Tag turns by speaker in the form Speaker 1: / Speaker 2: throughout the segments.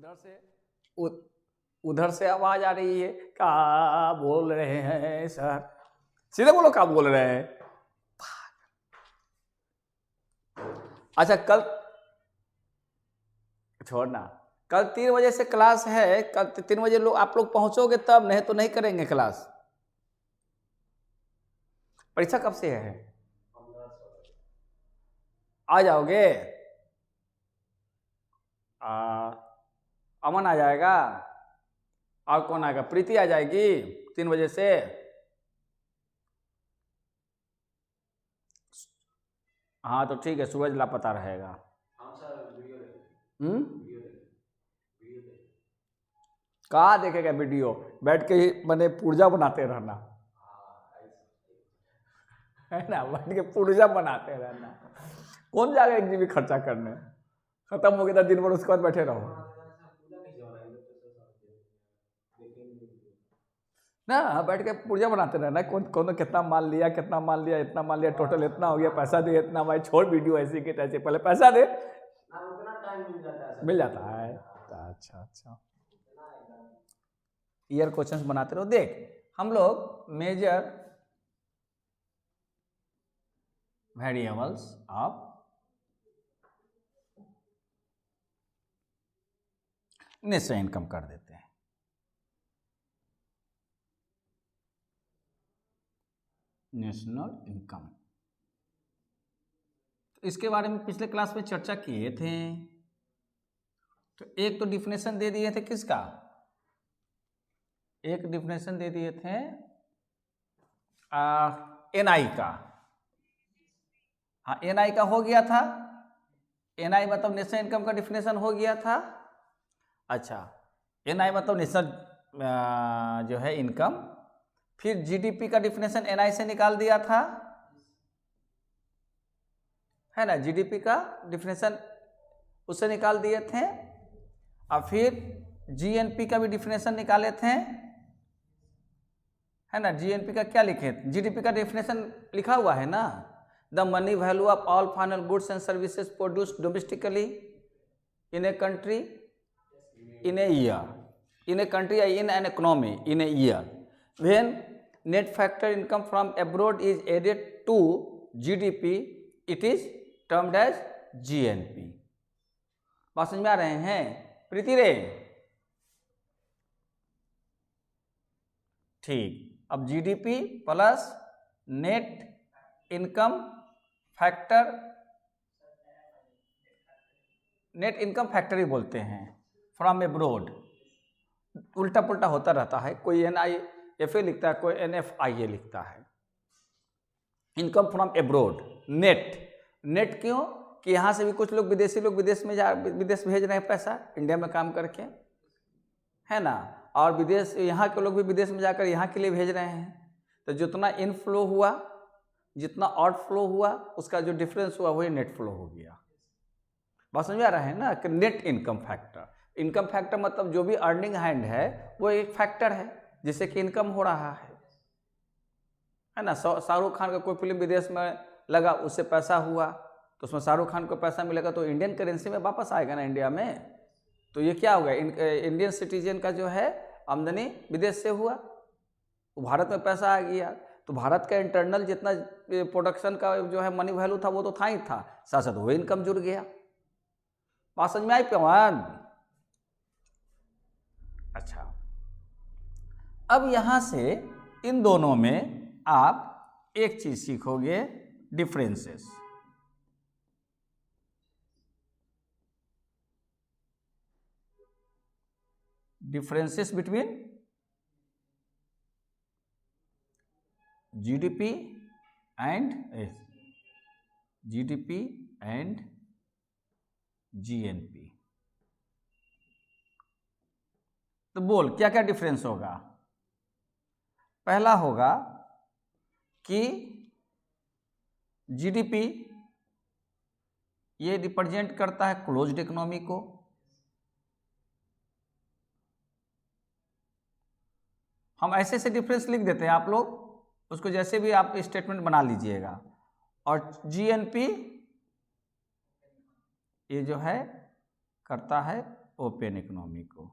Speaker 1: उधर से उधर से आवाज आ रही है, क्या बोल रहे हैं सर? सीधे बोलो, क्या बोल रहे हैं? अच्छा, कल छोड़ना, कल 3 बजे से क्लास है। कल 3 बजे लोग आप लोग पहुंचोगे तब, नहीं तो नहीं करेंगे क्लास। परीक्षा कब से है? आ जाओगे? अमन आ जाएगा, और कौन आएगा? प्रीति आ जाएगी 3 बजे से। हाँ तो ठीक है, सूरज लापता रहेगा। कहाँ देखेगा वीडियो? बैठ के ही मैंने पुर्जा बनाते रहना है ना, बैठ के पुर्जा बनाते रहना। कौन जाएगा 1 GB खर्चा करने? खत्म हो गया था दिन भर, उसके बाद बैठे रहो ना, बैठ के पुर्जा बनाते रहना। कौन कितना माल लिया, कितना माल लिया, इतना माल लिया, टोटल इतना हो गया, पैसा दे इतना। भाई छोड़ वीडियो ऐसे के तैसे, पहले पैसा दे। उतना टाइम मिल जाता है। अच्छा, ईयर क्वेश्चंस बनाते रहो। देख, हम लोग major variables of national income कर देते हैं। नेशनल इनकम, तो इसके बारे में पिछले क्लास में चर्चा किए थे। तो एक तो डिफिनेशन दे दिए थे किसका? एक डिफिनेशन दे दिए थे एनआई का। हाँ, एनआई का हो गया था। एनआई मतलब नेशनल इनकम का डिफिनेशन हो गया था। अच्छा, एनआई मतलब नेशनल जो है इनकम। फिर जीडीपी का डिफिनेशन एनआई से निकाल दिया था, है ना। जीडीपी का डिफिनेशन उससे निकाल दिए थे। और फिर जीएनपी का भी डिफिनेशन निकाले थे, है ना। जीएनपी का क्या लिखे? जीडीपी का डिफिनेशन लिखा हुआ है ना, the money value of all final goods and services produced domestically in a country in a year, in a country, in an economy, in a year, when net factor income from abroad is added to GDP, it is termed as GNP। बात समझ में आ रहे हैं प्रीति रे? ठीक, अब GDP plus net income factor, net income factor ही बोलते हैं, फ्रॉम एब्रोड। उल्टा पुल्टा होता रहता है, कोई NIFA लिखता है, कोई NFIA लिखता है। इनकम फ्रॉम एब्रोड, नेट क्यों? कि यहाँ से भी कुछ लोग विदेशी लोग विदेश भेज रहे हैं पैसा इंडिया में काम करके, है ना। और विदेश, यहाँ के लोग भी विदेश में जाकर यहाँ के लिए भेज रहे हैं। तो जितना इनफ्लो हुआ, जितना आउटफ्लो हुआ, उसका जो डिफरेंस हुआ वही नेट फ्लो हो गया। बात समझ आ रहा है ना, कि net income factor. Income factor मतलब जो भी अर्निंग हैंड है वो एक फैक्टर है जिससे कि इनकम हो रहा है ना। शाहरुख खान का कोई फिल्म विदेश में लगा, उससे पैसा हुआ, तो उसमें शाहरुख खान को पैसा मिलेगा तो इंडियन करेंसी में वापस आएगा ना इंडिया में। तो ये क्या हो गया? इंडियन सिटीजन का जो है आमदनी विदेश से हुआ, तो भारत में पैसा आ गया। तो भारत का इंटरनल जितना प्रोडक्शन का जो है मनी वैल्यू था वो तो था ही था, साथ साथ वो इनकम जुड़ गया। बात समझ में आई पवन? अच्छा, अब यहां से इन दोनों में आप एक चीज सीखोगे, differences. Differences between GDP and GNP. तो बोल क्या क्या डिफरेंस होगा? पहला होगा कि जीडीपी ये रिप्रेजेंट करता है क्लोज्ड इकोनॉमी को, हम ऐसे से डिफरेंस लिख देते हैं, आप लोग उसको जैसे भी आप स्टेटमेंट बना लीजिएगा। और जीएनपी ये जो है करता है ओपन इकोनॉमी को।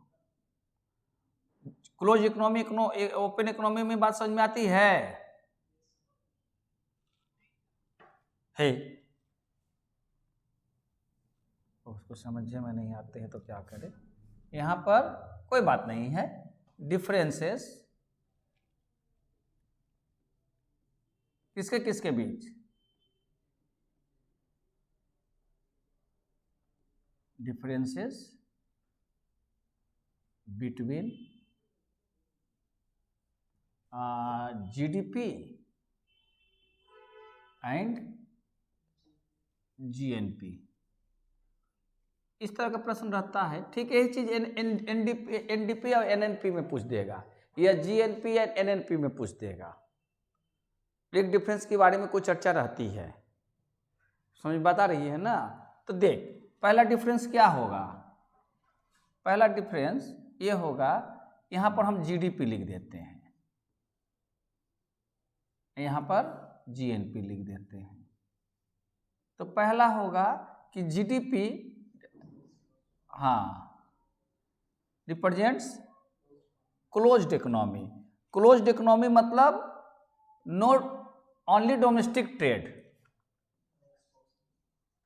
Speaker 1: क्लोज इकोनॉमी ओपन इकोनॉमी में बात समझ में आती है? उसको समझे में नहीं आते हैं तो क्या करें? यहाँ पर कोई बात नहीं है। डिफरेंसेस किसके किसके बीच? Differences between GDP and GNP, इस तरह का प्रश्न रहता है। ठीक, यही चीज एनडीपी और एनएनपी में पूछ देगा, या जीएनपी या एनएनपी में पूछ देगा। एक डिफरेंस के बारे में कोई चर्चा रहती है, समझ बता रही है ना? तो देख, पहला डिफरेंस क्या होगा? पहला डिफरेंस ये होगा, यहाँ पर हम जीडीपी लिख देते हैं, यहाँ पर जीएनपी लिख देते हैं। तो पहला होगा कि GDP represents closed economy. Closed economy मतलब नॉट ओनली डोमेस्टिक ट्रेड,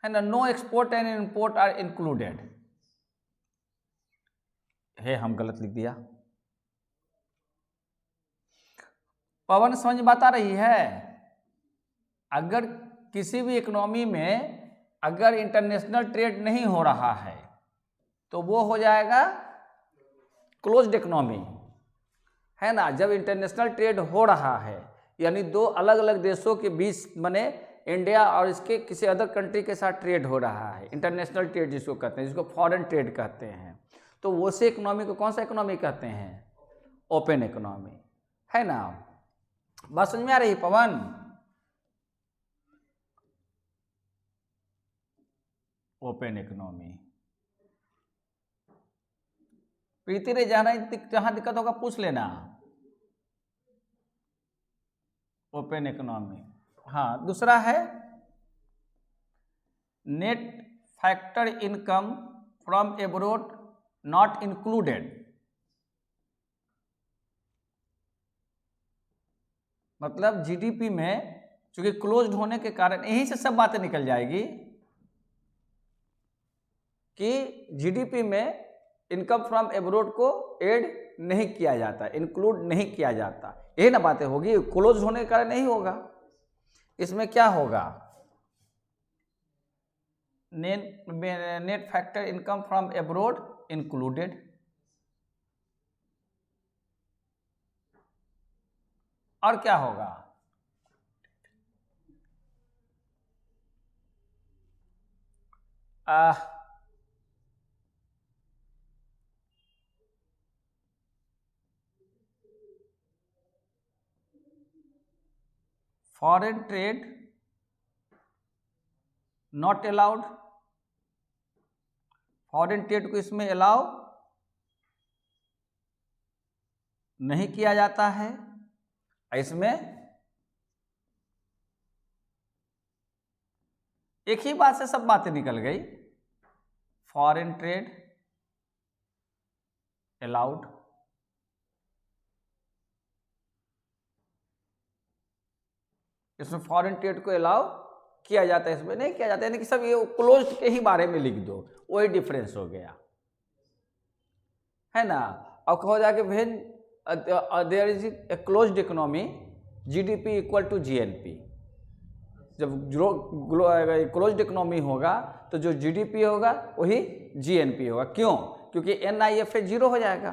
Speaker 1: है ना, no export and import are included है। हम गलत लिख दिया। पवन समझ बता रही है? अगर किसी भी इकोनॉमी में अगर इंटरनेशनल ट्रेड नहीं हो रहा है तो वो हो जाएगा क्लोज्ड इकोनॉमी, है ना। जब इंटरनेशनल ट्रेड हो रहा है, यानी दो अलग अलग देशों के बीच, माने इंडिया और इसके किसी अदर कंट्री के साथ ट्रेड हो रहा है, इंटरनेशनल ट्रेड जिसको कहते हैं, जिसको फॉरेन ट्रेड कहते हैं, तो वो से इकोनॉमी को कौन सा इकोनॉमी कहते हैं? ओपन इकोनॉमी, है ना। बात समझ में आ रही पवन? Open economy. प्रीति रे, जहां दिक्कत होगा पूछ लेना। Open economy. हाँ, दूसरा है net factor income from abroad not included. मतलब जीडीपी में चूंकि क्लोज्ड होने के कारण यहीं से सब बातें निकल जाएगी कि जीडीपी में इनकम फ्रॉम एब्रोड को ऐड नहीं किया जाता, इंक्लूड नहीं किया जाता, यही ना बातें होगी। क्लोज होने के कारण नहीं होगा। इसमें क्या होगा? Net factor income from abroad included. और क्या होगा? Foreign trade not allowed. Foreign trade को इसमें अलाउ नहीं किया जाता है। इसमें एक ही बात से सब बातें निकल गई। फॉरेन ट्रेड अलाउड, इसमें फॉरेन ट्रेड को अलाउ किया जाता है, इसमें नहीं किया जाता, यानी कि सब ये क्लोज्ड के ही बारे में लिख दो, वही डिफरेंस हो गया, है ना। अब कहो जाके when there is a closed economy GDP equal to GNP. जब क्लोज्ड इकोनॉमी होगा तो जो जीडीपी होगा वही जीएनपी होगा। क्यों? क्योंकि एनआईएफए जीरो हो जाएगा,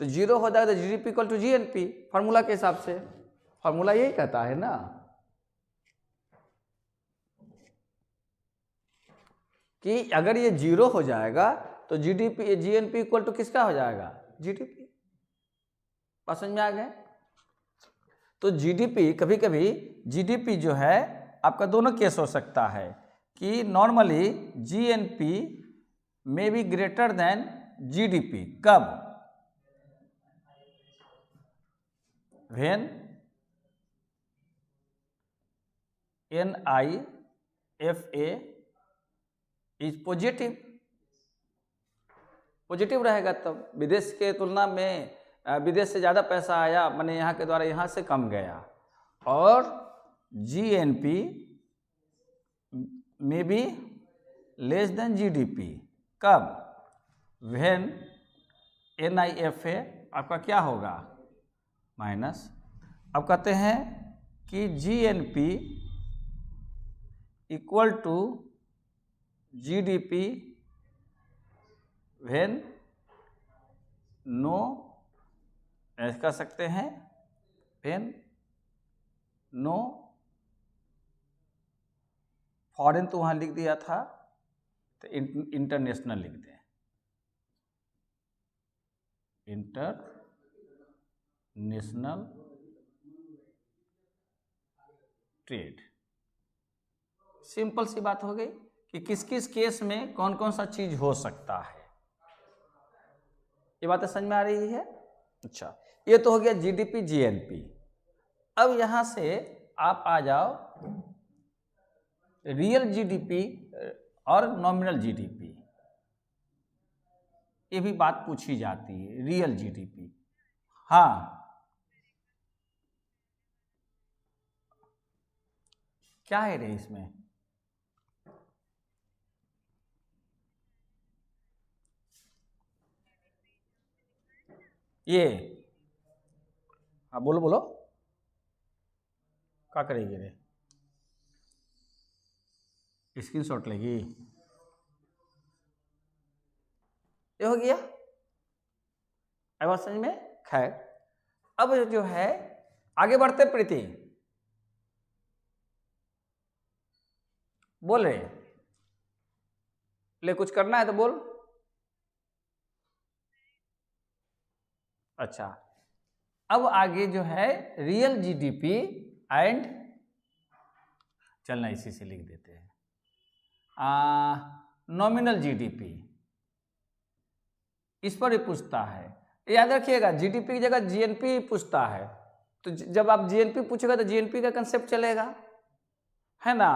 Speaker 1: तो जीरो हो जाएगा तो GDP equal to GNP, formula के हिसाब से। फार्मूला यही कहता है ना कि अगर ये जीरो हो जाएगा तो जीडीपी जीएनपी इक्वल टू किसका हो जाएगा? जीडीपी। बात समझ में आ गया? तो जीडीपी, कभी कभी जीडीपी जो है आपका दोनों केस हो सकता है कि नॉर्मली जीएनपी में बी ग्रेटर देन जीडीपी। कब? When NIFA is positive, positive रहेगा, तब विदेश के तुलना में विदेश से ज़्यादा पैसा आया, माने यहाँ के द्वारा यहाँ से कम गया। और जीएनपी में भी लेस देन जीडीपी, कब? व्हेन NIFA आपका क्या होगा? माइनस। अब कहते हैं कि GNP equal to GDP when no, ऐसे कह सकते हैं, व्हेन नो फॉरेन तो वहाँ लिख दिया था, तो इंटरनेशनल लिख दें, इंटरनेशनल ट्रेड। सिंपल सी बात हो गई कि किस किस केस में कौन कौन सा चीज हो सकता है। ये बातें समझ में आ रही है? अच्छा, ये तो हो गया जीडीपी जीएनपी। अब यहां से आप आ जाओ रियल जीडीपी और नॉमिनल जीडीपी। ये भी बात पूछी जाती है, रियल जीडीपी। हाँ, क्या है रे इसमें? ये हाँ, बोलो बोलो, क्या करेगी रे? स्क्रीनशॉट लेगी? ये हो गया, आई बात समझ में? खैर, अब जो है आगे बढ़ते प्रीति, बोल रहे ले, कुछ करना है तो बोल। अच्छा, अब आगे जो है रियल जीडीपी एंड, चलना इसी से लिख देते हैं, नॉमिनल जीडीपी, इस पर ही पूछता है। याद रखिएगा, जीडीपी की जगह जीएनपी पूछता है, तो जब आप जीएनपी पूछेगा तो जीएनपी का कंसेप्ट चलेगा, है ना।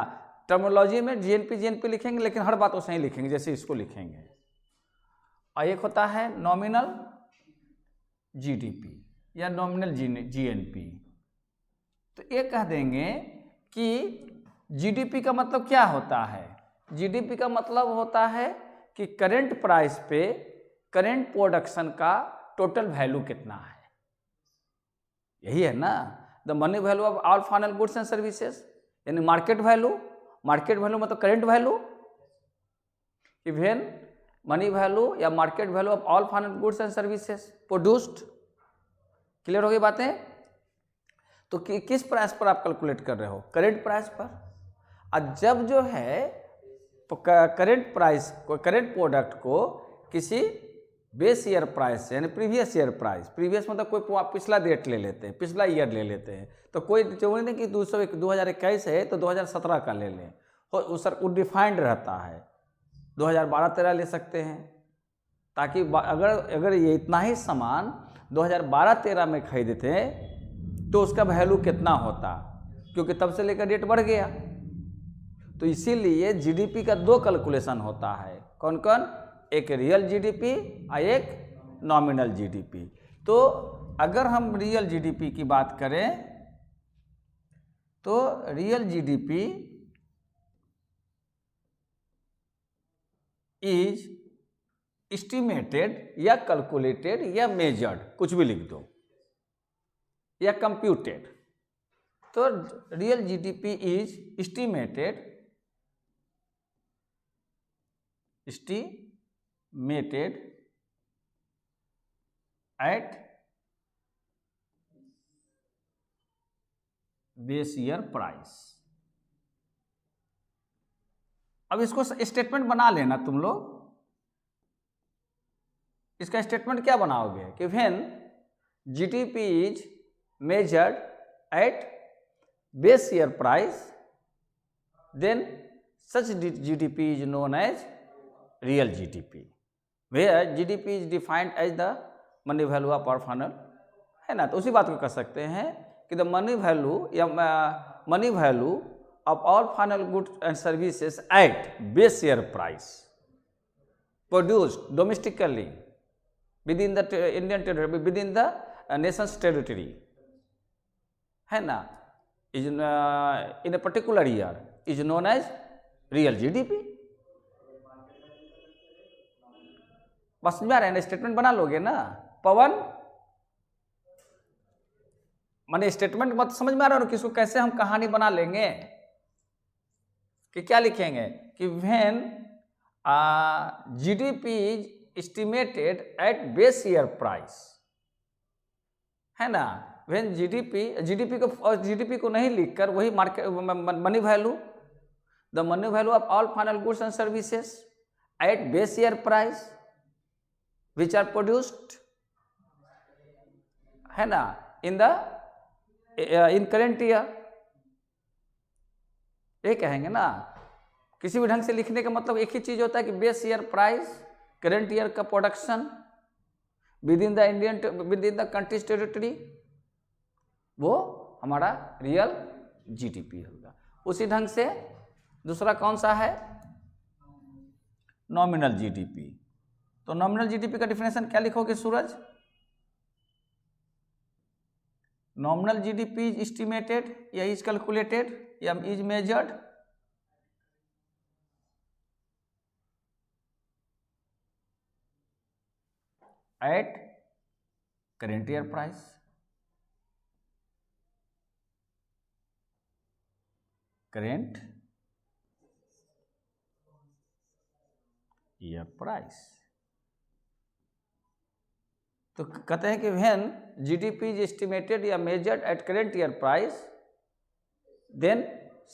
Speaker 1: टर्मिनोलॉजी में जीएनपी लिखेंगे, लेकिन हर बात वैसे ही लिखेंगे जैसे इसको लिखेंगे। और एक होता है नॉमिनल जीडीपी या नॉमिनल जीएनपी। तो ये कह देंगे कि जीडीपी का मतलब क्या होता है? जीडीपी का मतलब होता है कि करंट प्राइस पे करंट प्रोडक्शन का टोटल वैल्यू कितना है, यही है ना। The money value of all final goods and services, यानी मार्केट वैल्यू। मार्केट वैल्यू मतलब current value, even money value या market value of all final goods and services produced. Clear हो गई बातें? तो किस प्राइस पर आप कैलकुलेट कर रहे हो? करंट प्राइस पर। और जब जो है करंट प्राइस को, करंट प्रोडक्ट को किसी बेस ईयर प्राइस से, यानी प्रीवियस ईयर प्राइस, प्रीवियस मतलब कोई पिछला डेट ले लेते हैं, पिछला ईयर ले लेते हैं, तो कोई जरूरी नहीं कि 2021 है तो 2017 का ले लें, वो सर वो डिफाइंड रहता है, 2012-13 ले सकते हैं, ताकि अगर ये इतना ही सामान 2012-13 में खरीदते तो उसका वैल्यू कितना होता, क्योंकि तब से लेकर डेट बढ़ गया। तो इसीलिए जीडीपी का दो कैलकुलेशन होता है, कौन कौन? एक रियल जीडीपी और एक नॉमिनल जीडीपी। तो अगर हम रियल जीडीपी की बात करें तो रियल जीडीपी इज एस्टिमेटेड या कैलकुलेटेड या मेजर्ड, कुछ भी लिख दो, या कंप्यूटेड। तो real GDP is estimated at base year price. अब इसको स्टेटमेंट बना लेना तुम लोग। इसका स्टेटमेंट क्या बनाओगे कि when GDP is measured at base year price then such GDP is known as real GDP, where GDP is defined as the money value of our final, है ना। तो उसी बात को कह सकते हैं कि द मनी वैल्यू या money value of all final goods and services at base year price produced domestically within the Indian territory, within the nations territory, है ना, is in a particular year is known as real GDP. बस में आ रहे हैं ना, statement बना लोगे ना पवन, माने स्टेटमेंट मत समझ में आ रहा है किसको, कैसे हम कहानी बना लेंगे कि क्या लिखेंगे कि when GDP is estimated at base year price, है ना, व्हेन जीडीपी को नहीं लिखकर वही market money value, the money value of all final goods and services at base year price which are produced, है ना, इन करेंट ईयर, ये कहेंगे ना। किसी भी ढंग से लिखने का मतलब एक ही चीज होता है कि base year price, current year का production within the country's territory, वो हमारा रियल जीडीपी होगा। उसी ढंग से दूसरा कौन सा है, नॉमिनल जीडीपी। तो नॉमिनल जीडीपी का डिफिनेशन क्या लिखोगे Suraj? Nominal GDP is estimated या इज कैलकुलेटेड या is measured at current year price, current year price. तो कहते हैं कि व्हेन जीडीपी इज एस्टिमेटेड या measured at current year price then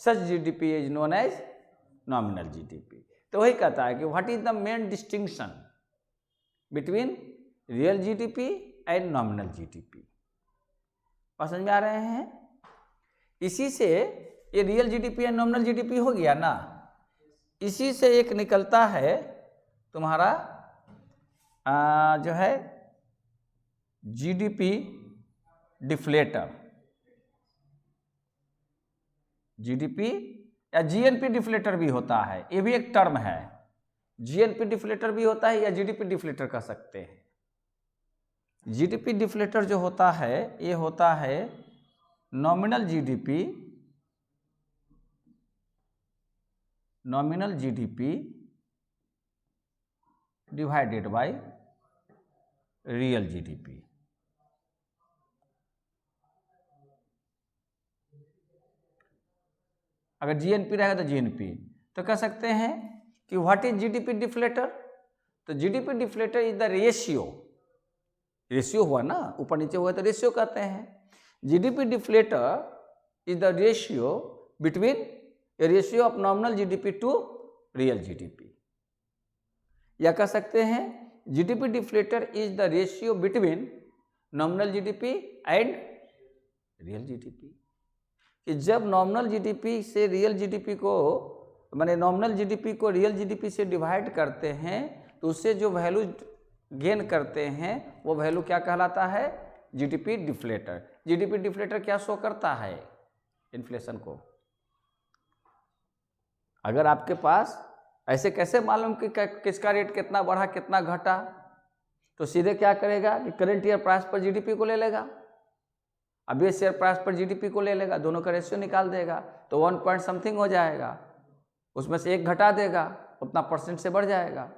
Speaker 1: such GDP is known as nominal GDP. तो वही कहता है कि what is the main distinction between real GDP and nominal GDP. समझ में आ रहे हैं? इसी से ये real GDP and nominal GDP हो गया ना, इसी से एक निकलता है तुम्हारा जो है जीडीपी डिफ्लेटर, जीडीपी या जीएनपी डिफ्लेटर भी होता है, ये भी एक टर्म है। जीएनपी डिफ्लेटर भी होता है या जीडीपी डिफ्लेटर कह सकते हैं। जीडीपी डिफ्लेटर जो होता है ये होता है nominal GDP, nominal GDP divided by real GDP. अगर जीएनपी रहेगा तो जीएनपी, तो कह सकते हैं कि व्हाट इज जीडीपी डिफ्लेटर। तो GDP deflator is the ratio, ratio हुआ ना, ऊपर नीचे हुआ तो रेशियो कहते हैं। GDP deflator is the ratio between ratio of nominal GDP to real GDP, या कह सकते हैं GDP deflator is the ratio between nominal GDP and real GDP. कि जब नॉमिनल जीडीपी से रियल जीडीपी को, माने नॉमिनल जीडीपी को रियल जीडीपी से डिवाइड करते हैं तो उससे जो वैल्यू गेन करते हैं वो वैल्यू क्या कहलाता है? GDP deflator. जीडीपी डिफ्लेटर क्या शो करता है? इन्फ्लेशन को। अगर आपके पास ऐसे कैसे मालूम कि किसका रेट कितना बढ़ा कितना घटा, तो सीधे क्या करेगा कि करंट ईयर प्राइस पर जीडीपी को ले लेगा, अब बेस ईयर प्राइस पर जीडीपी को ले लेगा, दोनों का रेशियो निकाल देगा तो 1 पॉइंट समथिंग हो जाएगा, उसमें से 1 घटा देगा, उतना परसेंट से बढ़ जाएगा।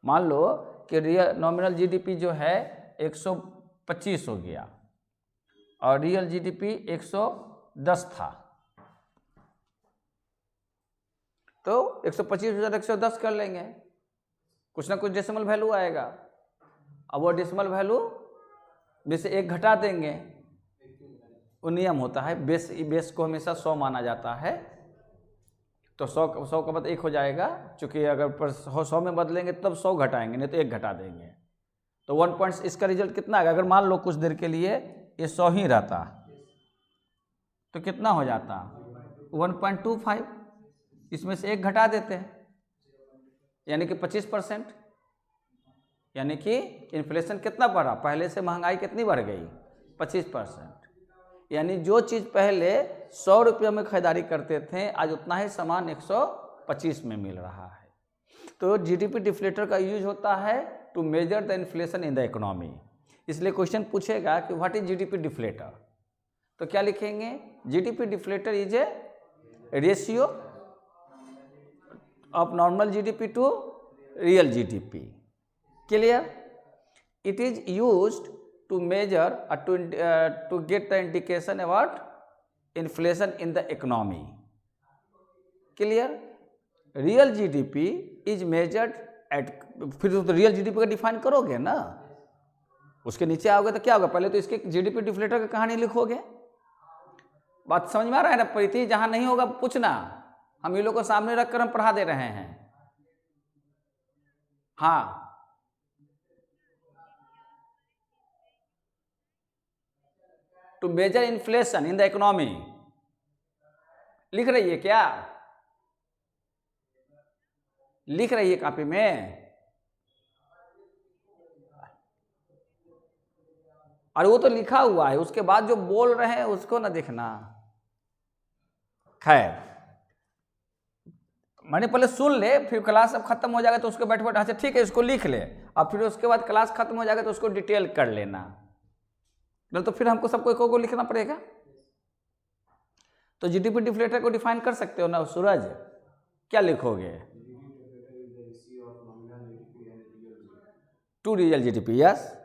Speaker 1: मान लो कि रियल नॉमिनल जीडीपी जो है 125 हो गया और रियल जीडीपी 110 था, तो 125 110 कर लेंगे, कुछ ना कुछ डेसिमल वैल्यू आएगा। अब वो डेसिमल वैल्यू में से 1 घटा देंगे, वो नियम होता है, बेस को हमेशा 100 माना जाता है, तो 100 का बाद 1 हो जाएगा, चूँकि अगर 100 में बदलेंगे तब 100 घटाएंगे, नहीं तो 1 घटा देंगे, तो 1 पॉइंट इसका रिजल्ट कितना आएगा? अगर मान लो कुछ देर के लिए ये 100 ही रहता तो कितना हो जाता? 1.25, इसमें से 1 घटा देते हैं, यानी कि 25%। यानी कि इन्फ्लेशन कितना बढ़ा? पहले से महंगाई कितनी बढ़ गई? 25%। यानी जो चीज़ पहले 100 रुपये में खरीदारी करते थे आज उतना ही सामान 125 में मिल रहा है। तो जीडीपी डिफ्लेटर का यूज होता है to measure the inflation in the economy. इसलिए क्वेश्चन पूछेगा कि व्हाट इज जीडीपी डिफ्लेटर, तो क्या लिखेंगे? GDP deflator is a ratio of normal GDP to real GDP. Clear? It is used to measure to get the indication about inflation in the economy. Clear? Real GDP is measured at, फिर तो real GDP का define करोगे ना, उसके नीचे आओगे तो क्या होगा? पहले तो इसके जीडीपी डिफ्लेटर की कहानी लिखोगे। बात समझ में आ रहा है ना प्रीति? जहां नहीं होगा पूछना, हम ये लोग को सामने रखकर हम पढ़ा दे रहे हैं। हाँ, to measure inflation in the economy लिख रही है क्या? लिख रही है कॉपी में? और वो तो लिखा हुआ है, उसके बाद जो बोल रहे हैं उसको ना देखना। खैर, मैंने पहले सुन ले, फिर क्लास अब खत्म हो जाएगा तो उसको बैठ बैठ अच्छा ठीक है इसको लिख ले, और फिर उसके बाद क्लास खत्म हो जाएगा तो उसको डिटेल कर लेना, नहीं तो फिर हमको सबको एक लिखना पड़ेगा। तो जीडीपी डिफ्लेटर को डिफाइन कर सकते हो ना सूरज? क्या लिखोगे? To real GDP, yes.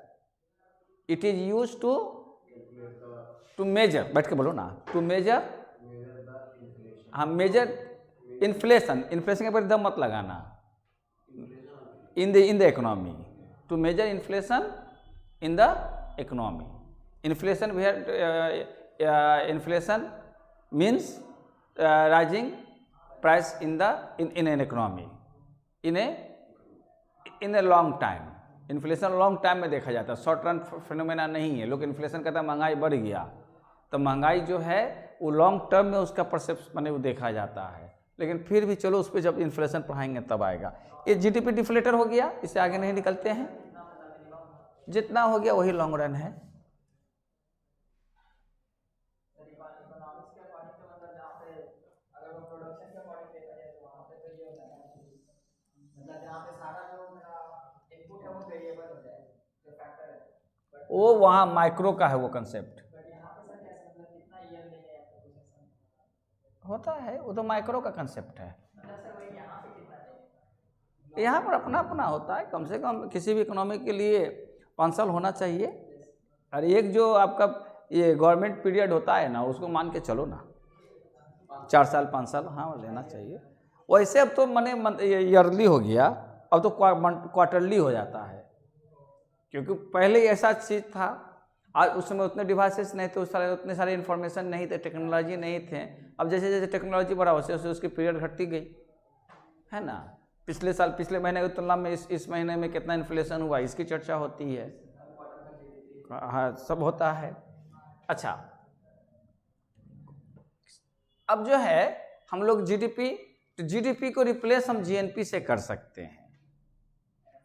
Speaker 1: It is use to measure, बैठ के बोलो ना, टू मेजर, हाँ मेजर इन्फ्लेशन, इन्फ्लेशन के ऊपर दम मत लगाना, in the economy, to measure inflation in the economy. Inflation inflation means rising price in an economy in a long time. Inflation long time में देखा जाता है, शॉर्ट रन फिनोमेना नहीं है। लोग इन्फ्लेशन कहता है महंगाई बढ़ गया, तो महंगाई जो है वो लॉन्ग टर्म में उसका परसेप्शन माने वो देखा जाता है, लेकिन फिर भी चलो उस पर जब इन्फ्लेशन पढ़ाएंगे तब आएगा। ये जीडीपी डिफ्लेटर हो गया, इससे आगे नहीं निकलते हैं, जितना हो गया वही लॉन्ग रन है। वो वहाँ माइक्रो का है वो कंसेप्ट होता है, वो तो माइक्रो का कंसेप्ट है। यहाँ पर अपना अपना होता है, कम से कम किसी भी इकोनॉमी के लिए 5 साल होना चाहिए। और एक जो आपका ये गवर्नमेंट पीरियड होता है ना, उसको मान के चलो ना, 4 साल 5 साल हाँ लेना चाहिए। वैसे अब तो मने ईयरली हो गया, अब तो क्वार्टरली हो जाता है, क्योंकि पहले ऐसा चीज़ था, आज उस समय उतने डिवाइसेस नहीं थे, उतने सारे इन्फॉर्मेशन नहीं थे, टेक्नोलॉजी नहीं थे। अब जैसे जैसे टेक्नोलॉजी बढ़ा वैसे वैसे उसकी पीरियड घटती गई है ना। पिछले महीने की तुलना में इस महीने में कितना इन्फ्लेशन हुआ इसकी चर्चा होती है, हाँ सब होता है। अच्छा, अब जो है हम लोग जीडीपी को रिप्लेस हम जीएनपी से कर सकते हैं,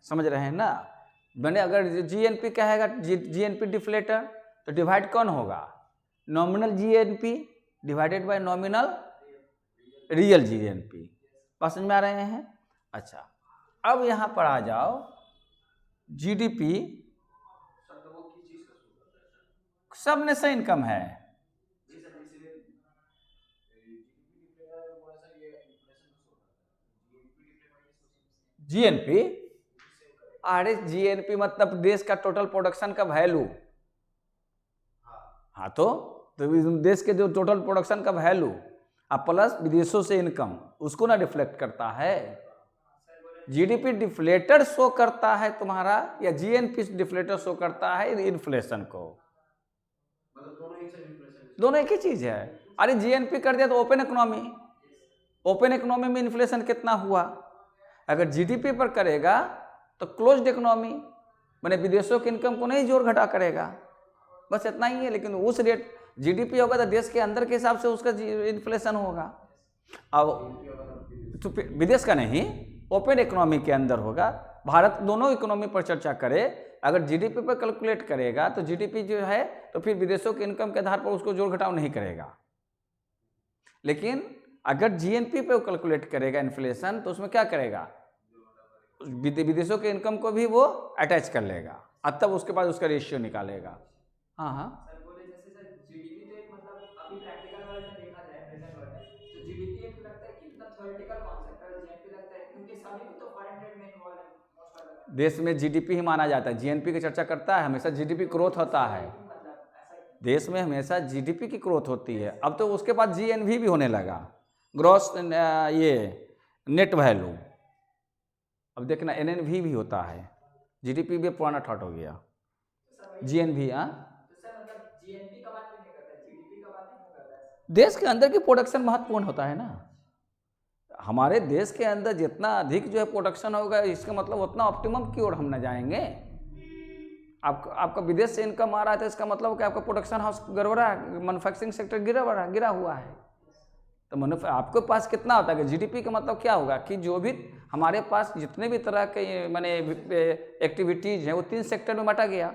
Speaker 1: समझ रहे हैं ना। मैंने अगर जीएनपी कहेगा जीएनपी डिफ्लेटर, तो डिवाइड कौन होगा? Nominal GNP divided by nominal real GNP. बात समझ में आ रहे हैं? अच्छा, अब यहां पर आ जाओ, जीडीपी सब ने से इनकम है, जीएनपी, अरे जीएनपी मतलब देश का टोटल प्रोडक्शन का वैल्यू। हाँ तो देश के जो टोटल प्रोडक्शन का वैल्यू अब प्लस विदेशों से इनकम, उसको ना रिफ्लेक्ट करता है। जीडीपी डिफ्लेटर शो करता है तुम्हारा, या जीएनपी डिफ्लेटर शो करता है इन्फ्लेशन को। दोनों एक ही चीज है। अरे जीएनपी कर दिया तो ओपन इकोनॉमी, ओपन इकोनॉमी में इन्फ्लेशन कितना हुआ। अगर जीडीपी पर करेगा तो क्लोज्ड इकोनॉमी, माने विदेशों की इनकम को नहीं जोड़ घटा करेगा, बस इतना ही है। लेकिन उस रेट जीडीपी होगा तो देश के अंदर के हिसाब से उसका इन्फ्लेशन होगा। अब तो विदेश का नहीं, ओपन इकोनॉमी के अंदर होगा। भारत दोनों इकोनॉमी पर चर्चा करे, अगर जीडीपी पर कैलकुलेट करेगा तो जीडीपी जो है तो फिर विदेशों के इनकम के आधार पर उसको जोड़ घटाव नहीं करेगा। लेकिन अगर जीएनपी पे कैलकुलेट करेगा इन्फ्लेशन, तो उसमें क्या करेगा? विदेशों के इनकम को भी वो अटैच कर लेगा और तब उसके बाद उसका रेशियो निकालेगा। हाँ हाँ
Speaker 2: सर बोले जैसे सर जीडीपी तो एक मतलब अभी प्रैक्टिकल वर्ल्ड में देखा जाए प्रेजेंट वर्ल्ड में तो जीडीपी एक लगता है कि मतलब थ्योरेटिकल कॉन्सेप्ट है और जीएनपी लगता है क्योंकि सभी को तो फॉरेन ट्रेड में इन्वॉल्व है मोस्ट ऑफ द
Speaker 1: देश में जीडीपी ही माना जाता है, जीएनपी की चर्चा करता है, हमेशा जीडीपी ग्रोथ होता है,
Speaker 2: मतलब ऐसा
Speaker 1: देश में हमेशा जीडीपी की ग्रोथ होती है। अब तो उसके बाद जीएनवी भी होने लगा, ग्रॉस ये नेट वैल्यू। अब देखना एनएनवी भी होता है, जीडीपी भी पुराना ठॉट हो गया, जीएनवी। हाँ
Speaker 2: तो सर मतलब जीएनपी का बात भी नहीं करता है जीडीपी का बात नहीं करता है
Speaker 1: देश के अंदर की प्रोडक्शन महत्वपूर्ण होता है ना, हमारे देश के अंदर जितना अधिक जो है प्रोडक्शन होगा इसका मतलब उतना ऑप्टिमम की ओर हम न जाएंगे। आपका विदेश से इनकम आ रहा है तो इसका मतलब कि आपका प्रोडक्शन हाउस गड़बड़ा है, मैन्युफैक्चरिंग सेक्टर गिरा हुआ है। तो आपके पास कितना होता है, जीडीपी का मतलब क्या होगा कि जो भी हमारे पास जितने भी तरह के माने एक्टिविटीज़ हैं वो 3 सेक्टर में बांटा गया,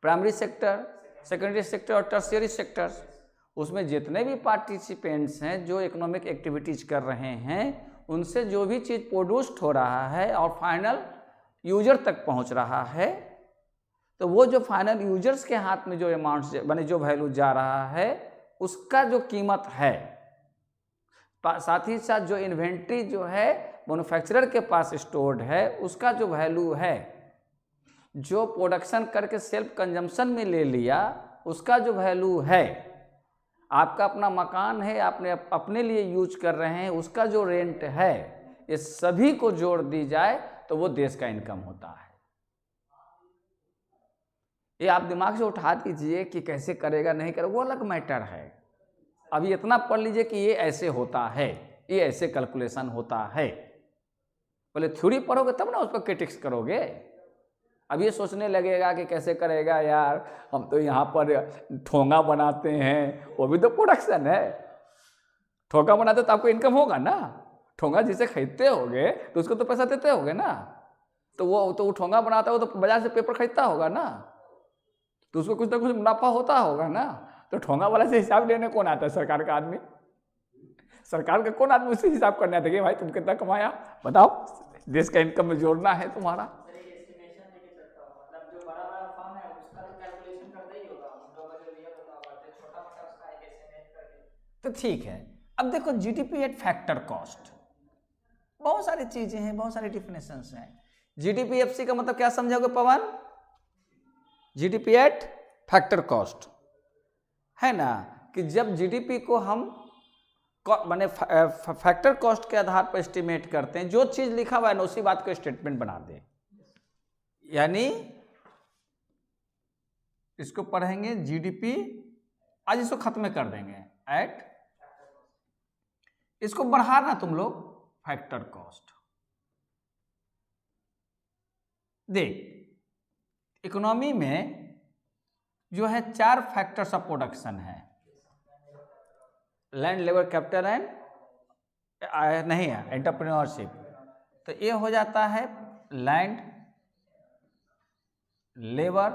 Speaker 1: प्राइमरी सेक्टर, सेकेंडरी सेक्टर और टर्शियरी सेक्टर्स। उसमें जितने भी पार्टिसिपेंट्स हैं जो इकोनॉमिक एक्टिविटीज़ कर रहे हैं उनसे जो भी चीज़ प्रोड्यूस्ड हो रहा है और फाइनल यूजर तक पहुंच रहा है, तो वो जो फाइनल यूजर्स के हाथ में जो अमाउंट्स माने जो वैल्यू जा रहा है उसका जो कीमत है, साथ ही साथ जो इन्वेंट्री जो है मैन्युफैक्चरर के पास स्टोर्ड है उसका जो वैल्यू है, जो प्रोडक्शन करके सेल्फ कंजम्पशन में ले लिया उसका जो वैल्यू है, आपका अपना मकान है आपने अपने लिए यूज कर रहे हैं उसका जो रेंट है, ये सभी को जोड़ दी जाए तो वो देश का इनकम होता है। ये आप दिमाग से उठा दीजिए कि कैसे करेगा नहीं करेगा वो अलग मैटर है। अभी इतना पढ़ लीजिए कि ये ऐसे होता है, ये ऐसे कैलकुलेशन होता है, पहले थ्योरी पढ़ोगे तब ना उस पर क्रिटिक्स करोगे। अब ये सोचने लगेगा कि कैसे करेगा यार, हम तो यहाँ पर ठोंगा बनाते हैं, वो भी तो प्रोडक्शन है। ठोंगा बनाते तो आपको इनकम होगा ना, ठोंगा जिसे खरीदते होगे तो उसको तो पैसा देते होगे ना, तो वो ठोंगा बनाता है वो तो बाजार से पेपर खरीदता होगा ना, तो उसको कुछ ना कुछ मुनाफा होता होगा ना। तो ठोंगा वाला से हिसाब लेने कौन आता है? सरकार का आदमी, सरकार का कौन आदमी उससे हिसाब करने आता है कि भाई तुम कितना कमाया बताओ, देश का इनकम में जोड़ना है तुम्हारा।
Speaker 2: मतलब जो बड़ा बड़ा फर्म है उसका तो कैलकुलेशन करता ही होगा उन लोगों का जो रियल होता होगा तो छोटा मोटा उसका एक एस्टिमेट करके।
Speaker 1: तो ठीक है, अब देखो जीडीपी एट फैक्टर कॉस्ट, बहुत सारी चीजें हैं, बहुत सारे डिफिनेशंस हैं। जीडीपी एफसी का मतलब क्या समझोगे पवन? जीडीपी एट फैक्टर कॉस्ट है ना, कि जब जीडीपी को हम माने फैक्टर कॉस्ट के आधार पर एस्टिमेट करते हैं, जो चीज लिखा हुआ है ना उसी बात को स्टेटमेंट बना दें। यानी इसको पढ़ेंगे जीडीपी, आज इसको खत्म कर देंगे एट, इसको बढ़ाना तुम लोग फैक्टर कॉस्ट। देख इकोनॉमी में जो है 4 फैक्टर्स ऑफ प्रोडक्शन है, लैंड लेबर कैपिटल एंड नहीं है एंटरप्रेन्योरशिप। तो ये हो जाता है लैंड, लेबर,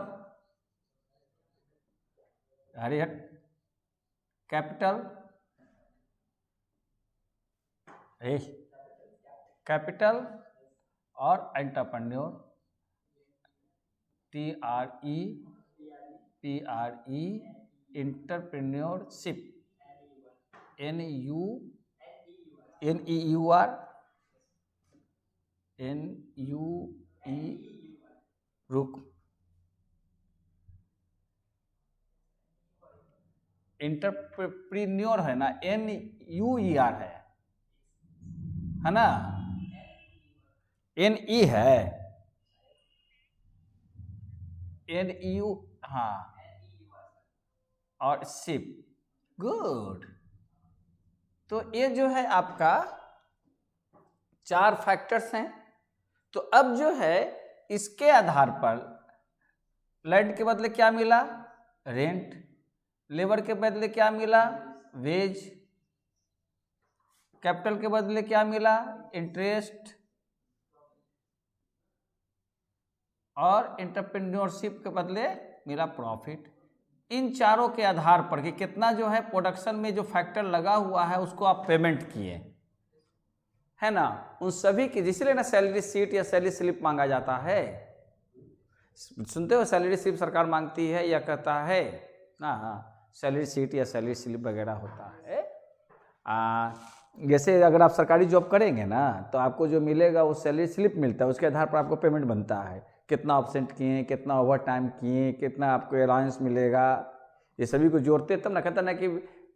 Speaker 1: कैपिटल, कैपिटल और एंटरप्रेन्योर, TRE एंटरप्रेन्योरशिप, NEUR रुक एंटरप्रेन्योर है ना, NUER है ना, NE है, NEU हाँ, और शिप। गुड। तो ये जो है आपका 4 फैक्टर्स हैं। तो अब जो है इसके आधार पर लैंड के बदले क्या मिला? रेंट। लेबर के बदले क्या मिला? वेज। कैपिटल के बदले क्या मिला? इंटरेस्ट। और एंटरप्रेन्योरशिप के बदले मिला प्रॉफिट। इन चारों के आधार पर कि कितना जो है प्रोडक्शन में जो फैक्टर लगा हुआ है उसको आप पेमेंट किए, है ना, उन सभी की, इसलिए ना सैलरी शीट या सैलरी स्लिप मांगा जाता है। सुनते हो, सैलरी स्लिप सरकार मांगती है या कहता है ना, सैलरी शीट या सैलरी स्लिप वगैरह होता है। जैसे अगर आप सरकारी जॉब करेंगे ना तो आपको जो मिलेगा वो सैलरी स्लिप मिलता है, उसके आधार पर आपको पेमेंट बनता है, कितना ऑब्सेंट किए, कितना ओवर टाइम किए, कितना आपको अलाउंस मिलेगा, ये सभी को जोड़ते तब ना कहता ना कि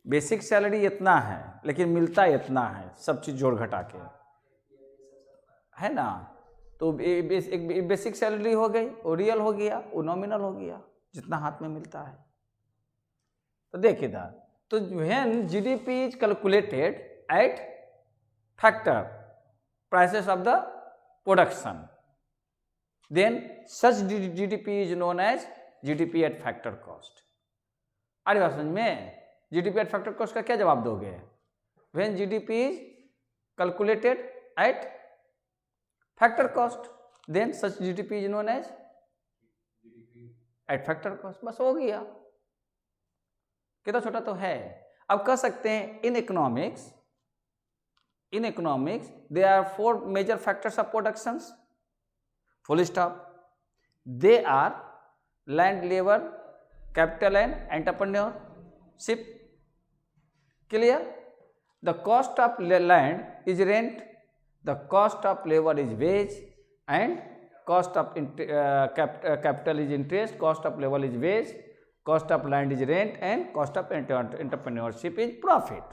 Speaker 1: बेसिक सैलरी इतना है लेकिन मिलता इतना है, सब चीज़ जोड़ घटा के, है ना। तो एक बेसिक सैलरी हो गई, वो रियल हो गया, वो नॉमिनल हो गया, जितना हाथ में मिलता है। तो देखिए इधर, तो when GDP is calculated at factor prices of the production, then such GDP is known as GDP at factor cost. अरे बात समझ में, जीडीपी एट फैक्टर कॉस्ट का क्या जवाब दोगे? When GDP is calculated at factor cost, then such GDP is known as at factor cost. बस हो गया, कितना छोटा तो है। अब कह सकते हैं in economics they are 4 major factors of productions, full stop. They are land, labour, capital and entrepreneurship. Clear? The cost of land is rent, the cost of labour is wage, and cost of capital is interest, cost of labour is wage, cost of land is rent, and cost of entrepreneurship is profit.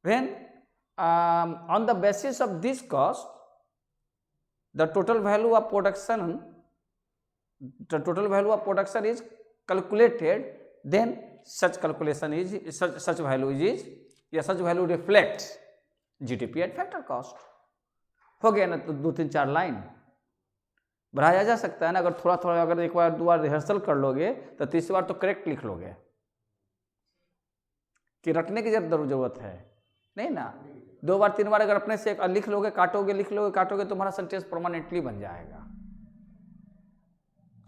Speaker 1: When on the basis of this cost, the total value of production is calculated, then such value reflects GDP at factor cost. हो गया ना? तो 2-3-4 line बढ़ाया जा सकता है ना, अगर थोड़ा थोड़ा, अगर एक बार 2 बार रिहर्सल कर लोगे तो तीसरी बार तो करेक्ट लिख लोगे, कि रटने की जरूरत है नहीं ना। 2 बार 3 बार अगर अपने से लिख लोगे, काटोगे, तुम्हारा सेंटेंस परमानेंटली बन जाएगा।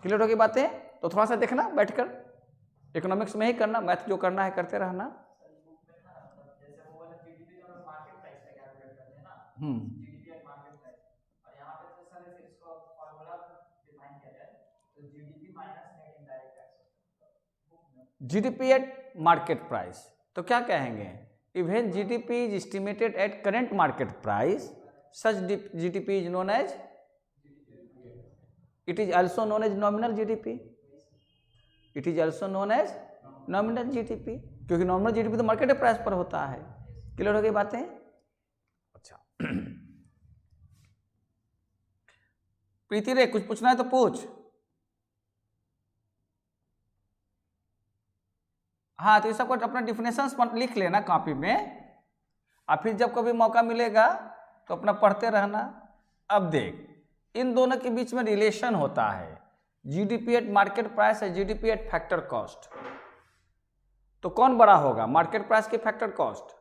Speaker 1: क्लियर होगी बातें? तो थोड़ा सा देखना बैठकर, इकोनॉमिक्स में ही करना, मैथ जो करना है करते रहना। जीडीपी एट मार्केट प्राइस, तो क्या कहेंगे? Even GDP is estimated at current market price, such GDP is known as, it is also known as nominal GDP, it is also known as nominal GDP, क्योंकि nominal GDP तो market price पर होता है। Clear हो गई बातें? अच्छा प्रीति रे, कुछ पूछना है तो पूछ। हाँ, तो ये सब कुछ अपना डिफिनेशंस लिख लेना कॉपी में, और फिर जब कभी मौका मिलेगा तो अपना पढ़ते रहना। अब देख, इन दोनों के बीच में रिलेशन होता है, जीडीपी एट मार्केट प्राइस है, जीडीपी एट फैक्टर कॉस्ट। तो कौन बड़ा होगा, मार्केट प्राइस की फैक्टर कॉस्ट?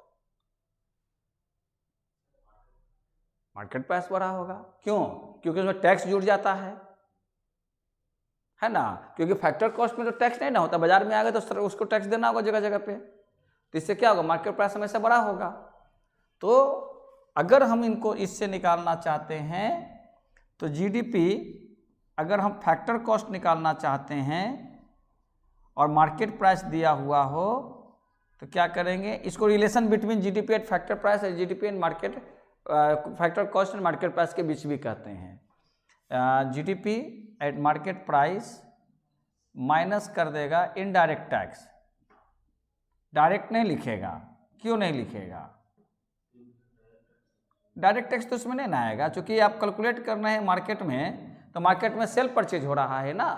Speaker 1: मार्केट प्राइस बड़ा होगा। क्यों? क्योंकि उसमें टैक्स जुड़ जाता है ना, क्योंकि फैक्टर कॉस्ट में तो टैक्स नहीं ना होता, बाजार में आ गए तो उसको टैक्स देना होगा जगह जगह पे, तो इससे क्या होगा, मार्केट प्राइस हमेशा बड़ा होगा। तो अगर हम इनको इससे निकालना चाहते हैं तो जीडीपी, अगर हम फैक्टर कॉस्ट निकालना चाहते हैं और मार्केट प्राइस दिया हुआ हो तो क्या करेंगे, इसको relation between GDP at factor price और GDP and market factor cost and market price के बीच भी कहते हैं। GDP at market price minus कर देगा इनडायरेक्ट टैक्स, डायरेक्ट नहीं लिखेगा। क्यों नहीं लिखेगा? डायरेक्ट टैक्स तो उसमें नहीं ना आएगा, क्योंकि आप कैलकुलेट कर रहे हैं मार्केट में, तो मार्केट में सेल परचेज हो रहा है ना,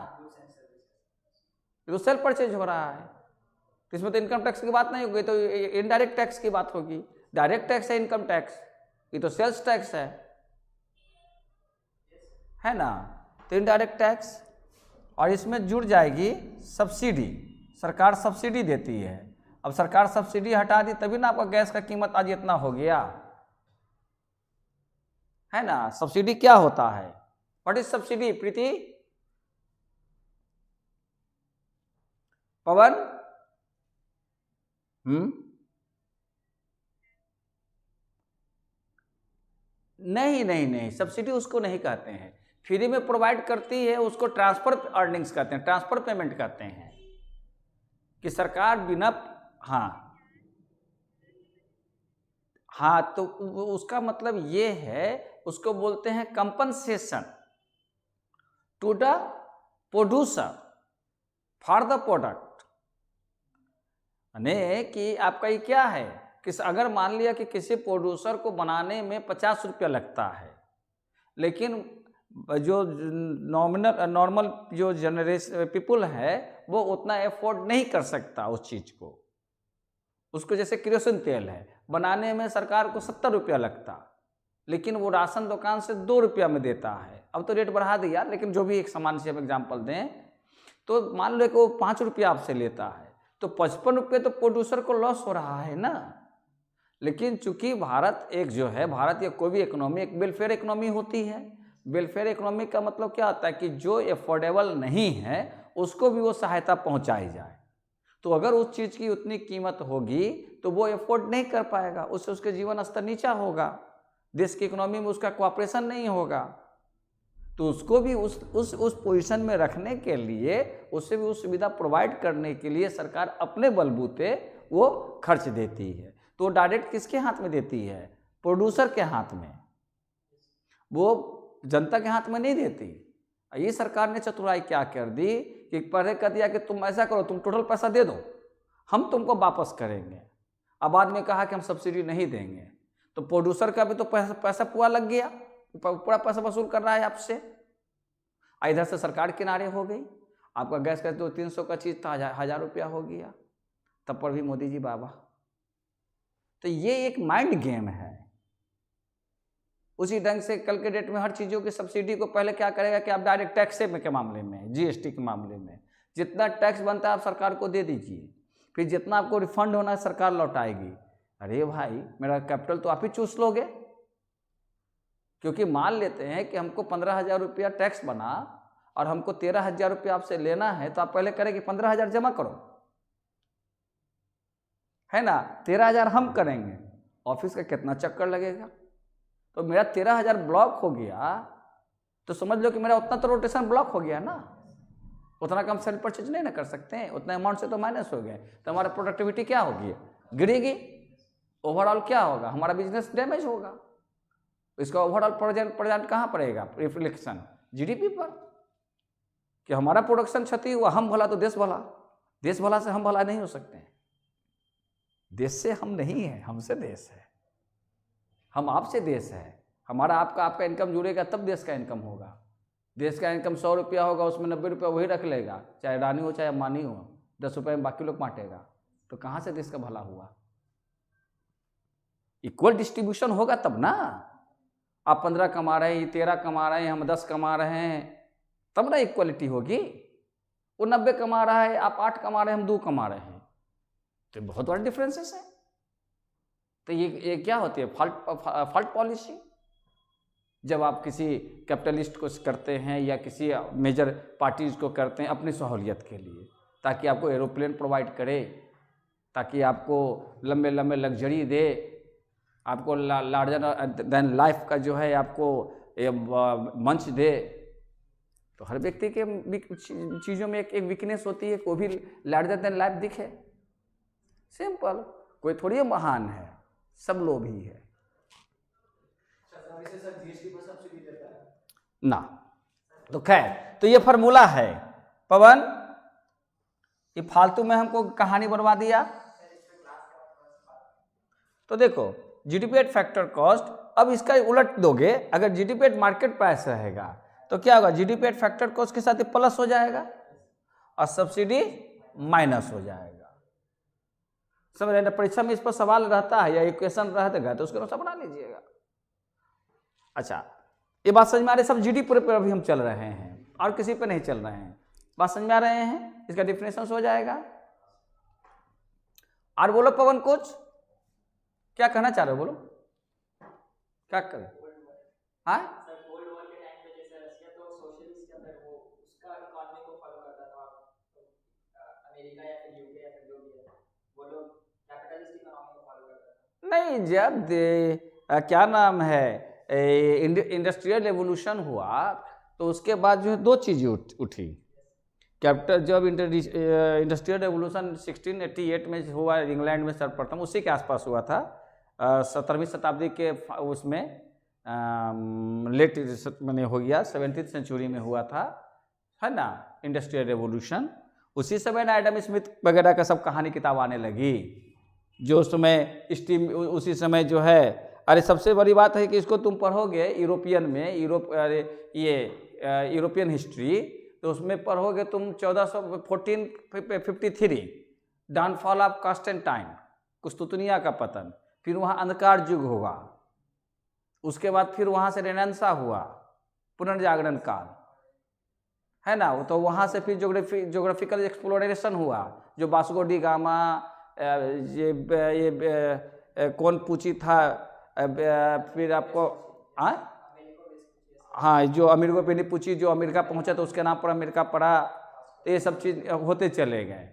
Speaker 1: तो सेल परचेज हो रहा है, तो इसमें तो इनकम टैक्स की बात नहीं होगी, तो इनडायरेक्ट टैक्स की बात होगी। डायरेक्ट टैक्स है इनकम टैक्स, ये तो सेल्स टैक्स है ना, तो इनडायरेक्ट टैक्स। और इसमें जुड़ जाएगी सब्सिडी, सरकार सब्सिडी देती है। अब सरकार सब्सिडी हटा दी तभी ना आपका गैस का कीमत आज इतना हो गया, है ना। सब्सिडी क्या होता है? व्हाट इज सब्सिडी प्रीति? पवन? नहीं नहीं नहीं, सब्सिडी उसको नहीं कहते हैं। फ्री में प्रोवाइड करती है उसको ट्रांसफर अर्निंग्स कहते हैं, ट्रांसफर पेमेंट कहते हैं कि सरकार बिना, हाँ हाँ, तो उसका मतलब ये है, उसको बोलते हैं compensation to the producer for the product. यानी कि आपका ये क्या है कि अगर मान लिया कि किसी प्रोड्यूसर को बनाने में 50 रुपया लगता है, लेकिन जो नॉर्मल जो जनरेशन पीपुल है वो उतना एफोर्ड नहीं कर सकता उस चीज़ को। उसको जैसे केरोसिन तेल है, बनाने में सरकार को 70 रुपया लगता, लेकिन वो राशन दुकान से 2 रुपया में देता है। अब तो रेट बढ़ा दिया, लेकिन जो भी एक सामान से हम एग्जाम्पल दें तो मान लो कि वो 5 रुपया आपसे लेता है, तो 55 रुपये तो प्रोड्यूसर को लॉस हो रहा है ना। लेकिन चूंकि भारत एक जो है, भारत या कोई भी इकोनॉमी एक वेलफेयर इकोनॉमी होती है। वेलफेयर इकोनॉमी का मतलब क्या होता है कि जो एफोर्डेबल नहीं है उसको भी वो सहायता पहुंचाई जाए। तो अगर उस चीज़ की उतनी कीमत होगी तो वो एफोर्ड नहीं कर पाएगा, उससे उसके जीवन स्तर नीचा होगा, देश की इकोनॉमी में उसका कोऑपरेशन नहीं होगा। तो उसको भी उस पोजीशन में रखने के लिए, उससे भी उस सुविधा प्रोवाइड करने के लिए सरकार अपने बलबूते वो खर्च देती है। तो डायरेक्ट किसके हाथ में देती है? प्रोड्यूसर के हाथ में, वो जनता के हाथ में नहीं देती। ये सरकार ने चतुराई क्या कर दी कि पहले कह दिया कि तुम ऐसा करो, तुम टोटल पैसा दे दो, हम तुमको वापस करेंगे। अब बाद में कहा कि हम सब्सिडी नहीं देंगे, तो प्रोड्यूसर का भी तो पैसा पूरा लग गया, पूरा पैसा वसूल कर रहा है आपसे। इधर से सरकार किनारे हो गई, आपका गैस का 200-300 का चीज़ था 1000 रुपया हो गया, तब पर भी मोदी जी बाबा। तो ये एक माइंड गेम है। उसी ढंग से कल के डेट में हर चीज़ों की सब्सिडी को पहले क्या करेगा कि आप डायरेक्ट टैक्स के मामले में, जीएसटी के मामले में जितना टैक्स बनता है आप सरकार को दे दीजिए, फिर जितना आपको रिफंड होना है सरकार लौटाएगी। अरे भाई, मेरा कैपिटल तो आप ही चूस लोगे। क्योंकि मान लेते हैं कि हमको 15,000 रुपया टैक्स बना और हमको 13,000 रुपया आपसे लेना है, तो आप पहले करें कि 15,000 जमा करो, है ना, 13,000 हम करेंगे, ऑफिस का कितना चक्कर लगेगा। तो मेरा 13,000 ब्लॉक हो गया, तो समझ लो कि मेरा उतना तो रोटेशन ब्लॉक हो गया ना, उतना कम सेल परचेज नहीं ना कर सकते हैं, उतना अमाउंट से तो माइनस हो गए, तो हमारा प्रोडक्टिविटी क्या होगी? गिरेगी। ओवरऑल क्या होगा? हमारा बिजनेस डैमेज होगा। इसका ओवरऑल प्रेजेंट कहाँ पड़ेगा? रिफ्लेक्शन जीडीपी पर, कि हमारा प्रोडक्शन क्षति हुआ, हम भला तो देश भला, देश भला से हम भला नहीं हो सकते हैं। देश से हम नहीं है, हमसे देश है, हम आपसे देश है। हमारा आपका इनकम जुड़ेगा तब देश का इनकम होगा। देश का इनकम 100 रुपया होगा, उसमें 90 रुपया वही रख लेगा, चाहे रानी हो चाहे अम्बानी हो, 10 रुपये में बाकी लोग बांटेगा, तो कहाँ से देश का भला हुआ? इक्वल डिस्ट्रीब्यूशन होगा तब ना। आप 15 कमा रहे हैं, 13 कमा रहे हैं, हम 10 कमा रहे हैं, तब ना इक्वलिटी होगी। वो 90 कमा रहा है, आप 8 कमा रहे हैं, हम 2 कमा रहे हैं, तो बहुत बड़ा डिफरेंसेस है। तो ये क्या होती है? Fault policy. जब आप किसी कैपिटलिस्ट को करते हैं या किसी मेजर पार्टीज को करते हैं अपनी सहूलियत के लिए, ताकि आपको एरोप्लेन प्रोवाइड करे, ताकि आपको लंबे लंबे लग्जरी दे, आपको लार्जर देन लाइफ का जो है आपको मंच दे, तो हर व्यक्ति के चीज़ों में एक वीकनेस होती है, कोई भी लार्जर देन लाइफ दिखे। सिंपल, कोई थोड़ी महान है, सब लोग ही है ना। तो खैर, तो ये फार्मूला है। पवन, ये फालतू में हमको कहानी बनवा दिया। तो देखो, जीडीपी एट फैक्टर कॉस्ट, अब इसका उलट दोगे, अगर जीडीपी एट मार्केट प्राइस रहेगा तो क्या होगा? जीडीपी एट फैक्टर कॉस्ट के साथ प्लस हो जाएगा और सब्सिडी माइनस हो जाएगा। समझ रहे? परीक्षा में इस पर सवाल रहता है या इक्वेशन रहता तो उसके अनुसार बना लीजिएगा। अच्छा, ये बात समझ में आ रही? सब जीडीपी पर अभी हम चल रहे हैं और किसी पे नहीं चल रहे हैं। बात समझ में आ रहे हैं? इसका डिफिनेशन हो जाएगा। और बोलो पवन, कुछ क्या कहना चाह रहे हो? बोलो, क्या करें? हाँ, नहीं, जब क्या नाम है, इंडस्ट्रियल रेवोल्यूशन हुआ तो उसके बाद जो है दो चीज़ें उठी। कैपिटल जब इंडस्ट्रियल रेवोल्यूशन 1688 में हुआ इंग्लैंड में सर्वप्रथम, उसी के आसपास हुआ था। 17वीं शताब्दी के उसमें लेट मैंने हो गया 17th सेंचुरी में हुआ था, है ना, इंडस्ट्रियल रेवोल्यूशन। उसी समय ना एडम स्मिथ वगैरह का सब कहानी किताब आने लगी, जो उस समय स्टीम, उसी समय जो है। अरे सबसे बड़ी बात है कि इसको तुम पढ़ोगे यूरोपियन में, यूरोपियन हिस्ट्री, तो उसमें पढ़ोगे तुम 1453 डाउनफॉल ऑफ कॉन्स्टेंटाइन, कुस्तुतनिया का पतन, फिर वहाँ अंधकार युग होगा, उसके बाद फिर वहाँ से रेनेसां हुआ, पुनर्जागरण काल, है ना। तो वहाँ से फिर जोग्राफिकल एक्सप्लोरेशन हुआ, जो वास्को डी गामा, ये कौन पूछी था, फिर आपको हाँ, जो अमेरिको वेस्पुची जो अमेरिका पहुंचा तो उसके नाम पर अमेरिका पड़ा। तो ये सब चीज़ होते चले गए।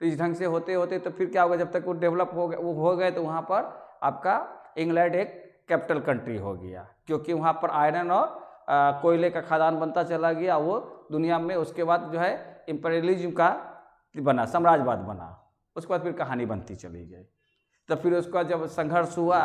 Speaker 1: तो इस ढंग से होते होते तो फिर क्या होगा, जब तक वो डेवलप हो गए तो वहाँ पर आपका इंग्लैंड एक कैपिटल कंट्री हो गया, क्योंकि वहाँ पर आयरन और कोयले का खदान बनता चला गया। वो दुनिया में उसके बाद जो है इम्पीरियलिज्म का बना, साम्राज्यवाद बना। उसके बाद फिर कहानी बनती चली गई। तो फिर उसका जब संघर्ष हुआ,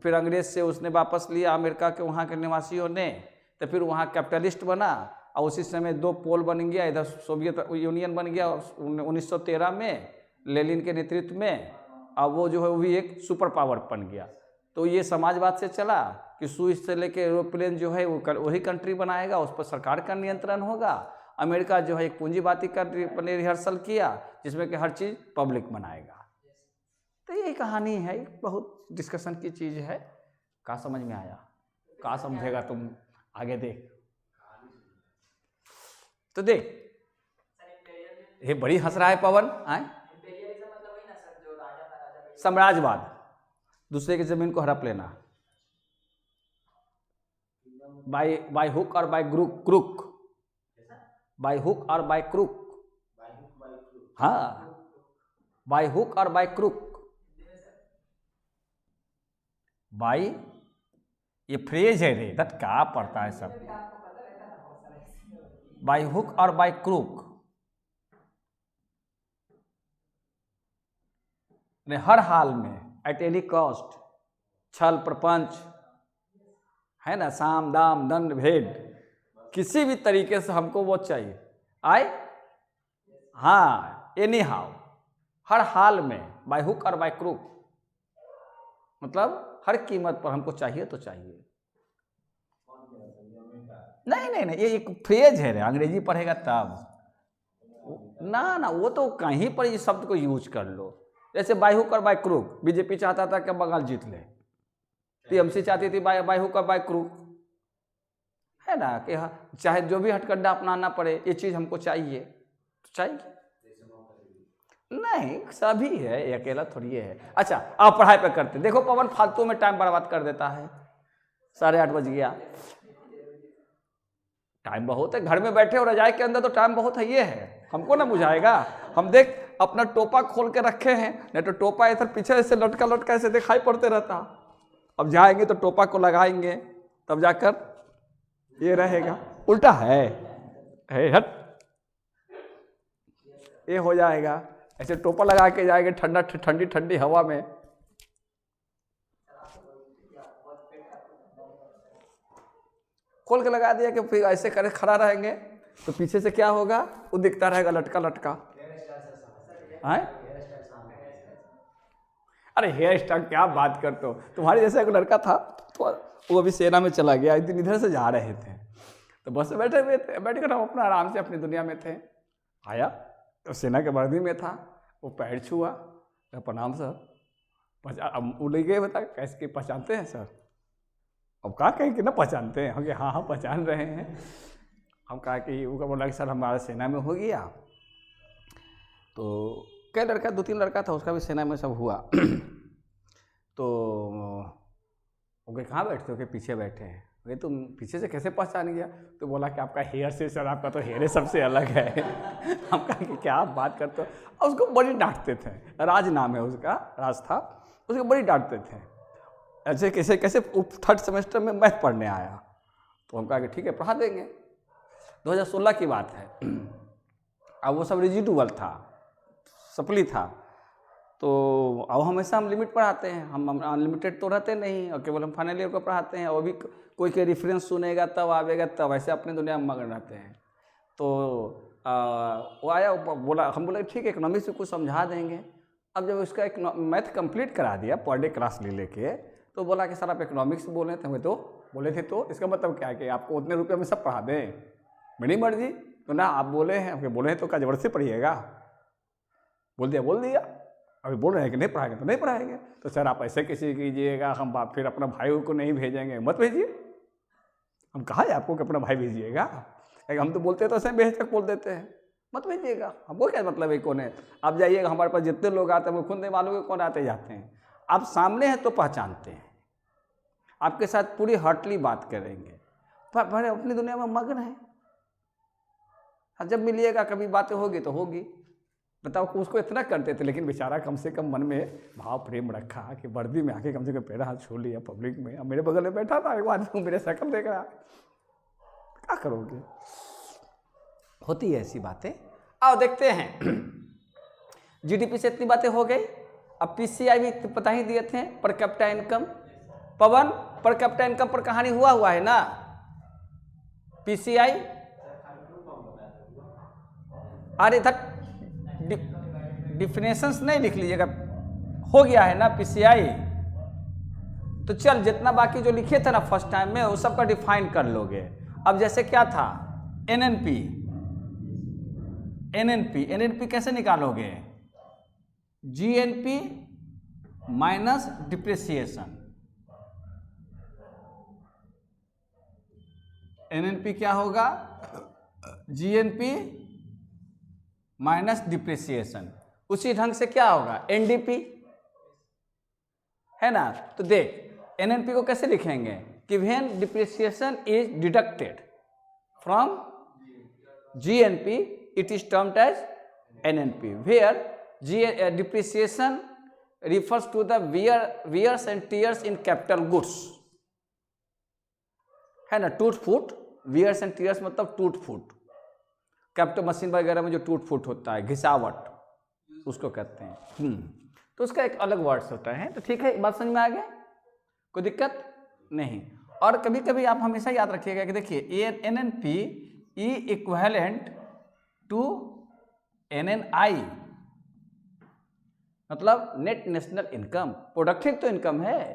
Speaker 1: फिर अंग्रेज से उसने वापस लिया अमेरिका के वहाँ के निवासियों ने, तो फिर वहाँ कैपिटलिस्ट बना। और उसी समय दो पोल बन गया, इधर सोवियत यूनियन बन गया 1913 में लेनिन के नेतृत्व में। और वो जो है वो भी एक सुपर पावर बन गया। तो ये समाजवाद से चला कि स्विस से लेके एरोप्लेन जो है वो वही कंट्री बनाएगा, उस पर सरकार का नियंत्रण होगा। अमेरिका जो है एक पूंजीवादी का रिहर्सल किया, जिसमें कि हर चीज़ पब्लिक बनाएगा। तो ये कहानी है, बहुत डिस्कशन की चीज़ है। का समझ में आया? का समझेगा तुम आगे देख। तो देख ये बड़ी हंस रहा है पवन, साम्राज्यवाद, दूसरे की जमीन को हड़प लेना, बाय हुक और बाय क्रुक, बाय हुक और बाय क्रुक, हाँ, बाय हुक और बाय क्रुक। बाय ये फ्रेज है रे, दट क्या पड़ता है सब, बाय हुक और बाय क्रुक। हर हाल में, एट एनी कॉस्ट, छल प्रपंच, है ना, साम दाम दंड भेद, किसी भी तरीके से हमको वो चाहिए। हाँ, एनी हाउ, हर हाल में, बाय हुक और बाय क्रुक, मतलब हर कीमत पर हमको चाहिए तो चाहिए। नहीं, ये एक फ्रेज है रे, अंग्रेजी पढ़ेगा तब ना, वो तो कहीं पर इस शब्द को यूज कर लो। जैसे बाय हुक और बाय क्रुक, बीजेपी चाहता था कि बंगाल जीत ले, टीएमसी चाहती थी बाय हुक और बाय क्रुक, है ना, कि चाहे जो भी हथकंडा अपनाना पड़े, ये चीज़ हमको चाहिए तो चाहिए। नहीं, सभी है, ये अकेला थोड़ी है। अच्छा, आप पढ़ाई पे करते, देखो पवन फालतू में टाइम बर्बाद कर देता है। 8:30 बज गया, टाइम बहुत है। घर में बैठे हो रजाई के अंदर तो टाइम बहुत है, ये है, हमको ना बुझाएगा। हम देख अपना टोपा खोल के रखे हैं, नहीं तो टोपा इधर पीछे से लटका ऐसे दिखाई पड़ते रहता। अब जाएंगे तो टोपा को लगाएंगे, तब जाकर ये रहेगा। उल्टा है हट, ये हो जाएगा। ऐसे टोपा लगा के जाएंगे ठंडी हवा में, खोल के लगा दिया कि फिर ऐसे करे खड़ा रहेंगे तो पीछे से क्या होगा, वो दिखता रहेगा लटका। अरे हेयर स्टाइल क्या बात करते हो, तुम्हारे जैसा एक लड़का था तो वो अभी सेना में चला गया। एक दिन इधर से जा रहे थे तो बस बैठे कर हम अपना आराम से अपनी दुनिया में थे। आया तो सेना के वर्दी में था, वो पैर छुआ, प्रणाम सर। अब उड़ गए, बता कैसे के पहचानते हैं सर? अब कहा कहीं कि ना पहचानते हैं? हम हाँ पहचान रहे हैं। हम कहा कि वो बोला कि सर हमारा सेना में हो गया। तो कई लड़का, 2-3 लड़का था, उसका भी सेना में सब हुआ। तो वो कहे कहाँ बैठते हो? कि पीछे बैठे हैं। अरे तुम पीछे से कैसे पहचान गया? तो बोला कि आपका हेयर से सर, आपका तो हेयर सबसे अलग है। हम कहा कि क्या आप बात करते हो? और उसको बड़ी डांटते थे, राज नाम है उसका, राज था, उसको बड़ी डांटते थे। ऐसे कैसे कैसे थर्ड सेमेस्टर में मैथ पढ़ने आया। तो हम कहा कि ठीक है पढ़ा देंगे। 2016 की बात है। अब वो सब रेजिडुअल था, सप्ली था, तो अब हमेशा हम लिमिट पढ़ाते हैं, हम अनलिमिटेड तो रहते नहीं, और केवल हम फाइनल ईयर को पढ़ाते हैं। और भी कोई के रेफरेंस सुनेगा तब आवेगा, तब ऐसे अपनी दुनिया में मगन रहते हैं। तो वो आया, बोला, हम बोले ठीक है इकोनॉमिक्स में कुछ समझा देंगे। अब जब उसका एक मैथ कंप्लीट करा दिया पर डे क्लास ले लेके, तो बोला कि सर आप इकोनॉमिक्स बोले थे, हमें तो बोले थे, तो इसका मतलब क्या है कि आपको उतने रुपये में सब पढ़ा दें? मेरी मर्जी। तो ना आप बोले हैं, आपके बोले हैं तो क्या जबरदस्ती पढ़िएगा? बोल दिया। अभी बोल रहे हैं कि नहीं पढ़ाएंगे तो नहीं पढ़ाएंगे। तो सर आप ऐसे कैसे कीजिएगा, हम फिर अपना भाई को नहीं भेजेंगे। मत भेजिए। हम कहा है आपको कि अपना भाई भेजिएगा? हम तो बोलते तो ऐसे बेहिचक बोल देते हैं, मत भेजिएगा। हमको क्या मतलब है कौन है? आप जाइएगा, हमारे पास जितने लोग आते हैं वो खुद नहीं मालूम कौन आते जाते हैं। आप सामने हैं तो पहचानते हैं, आपके साथ पूरी हार्टली बात करेंगे, पर अपनी दुनिया में मग्न है। जब मिलिएगा कभी बातें होगी तो होगी। बताओ उसको इतना करते थे, लेकिन बेचारा कम से कम मन में भाव प्रेम रखा कि वर्दी में आके कम से कम पैरा हाथ छू लिया पब्लिक में। अब मेरे बगल में बैठा था एक आदमी, मेरे शक्ल देख रहा, क्या करोगे? होती है ऐसी बातें। आओ देखते हैं। जीडीपी से इतनी बातें हो गई। अब पीसीआई भी पता ही दिए थे, पर कैपिटा इनकम। पवन, पर कैपिटा इनकम पर कहानी हुआ है ना? पीसीआई, अरे इधर डिफिनेशंस नहीं लिख लीजिएगा, हो गया है ना पीसीआई। तो चल जितना बाकी जो लिखे थे ना फर्स्ट टाइम में, वो सबका डिफाइन कर लोगे। अब जैसे क्या था, एनएनपी कैसे निकालोगे? GNP minus depreciation. एनएनपी क्या होगा? GNP minus depreciation. उसी ढंग से क्या होगा? एनडीपी, है ना? तो देख एनएनपी को कैसे लिखेंगे कि when depreciation is deducted from GNP it is termed as NNP, where depreciation refers to the wears and tears in capital goods, है ना? टूट फूट, wears and tears मतलब टूट फूट, कैपिटल मशीन वगैरह में जो टूट फूट होता है, घिसावट, उसको कहते हैं। तो उसका एक अलग वर्ड्स होता है। तो ठीक है, बात समझ में आ गया, कोई दिक्कत नहीं। और कभी कभी आप हमेशा याद रखिएगा कि देखिए NNP E equivalent to NNI, मतलब नेट नेशनल इनकम। प्रोडक्ट ही तो इनकम है,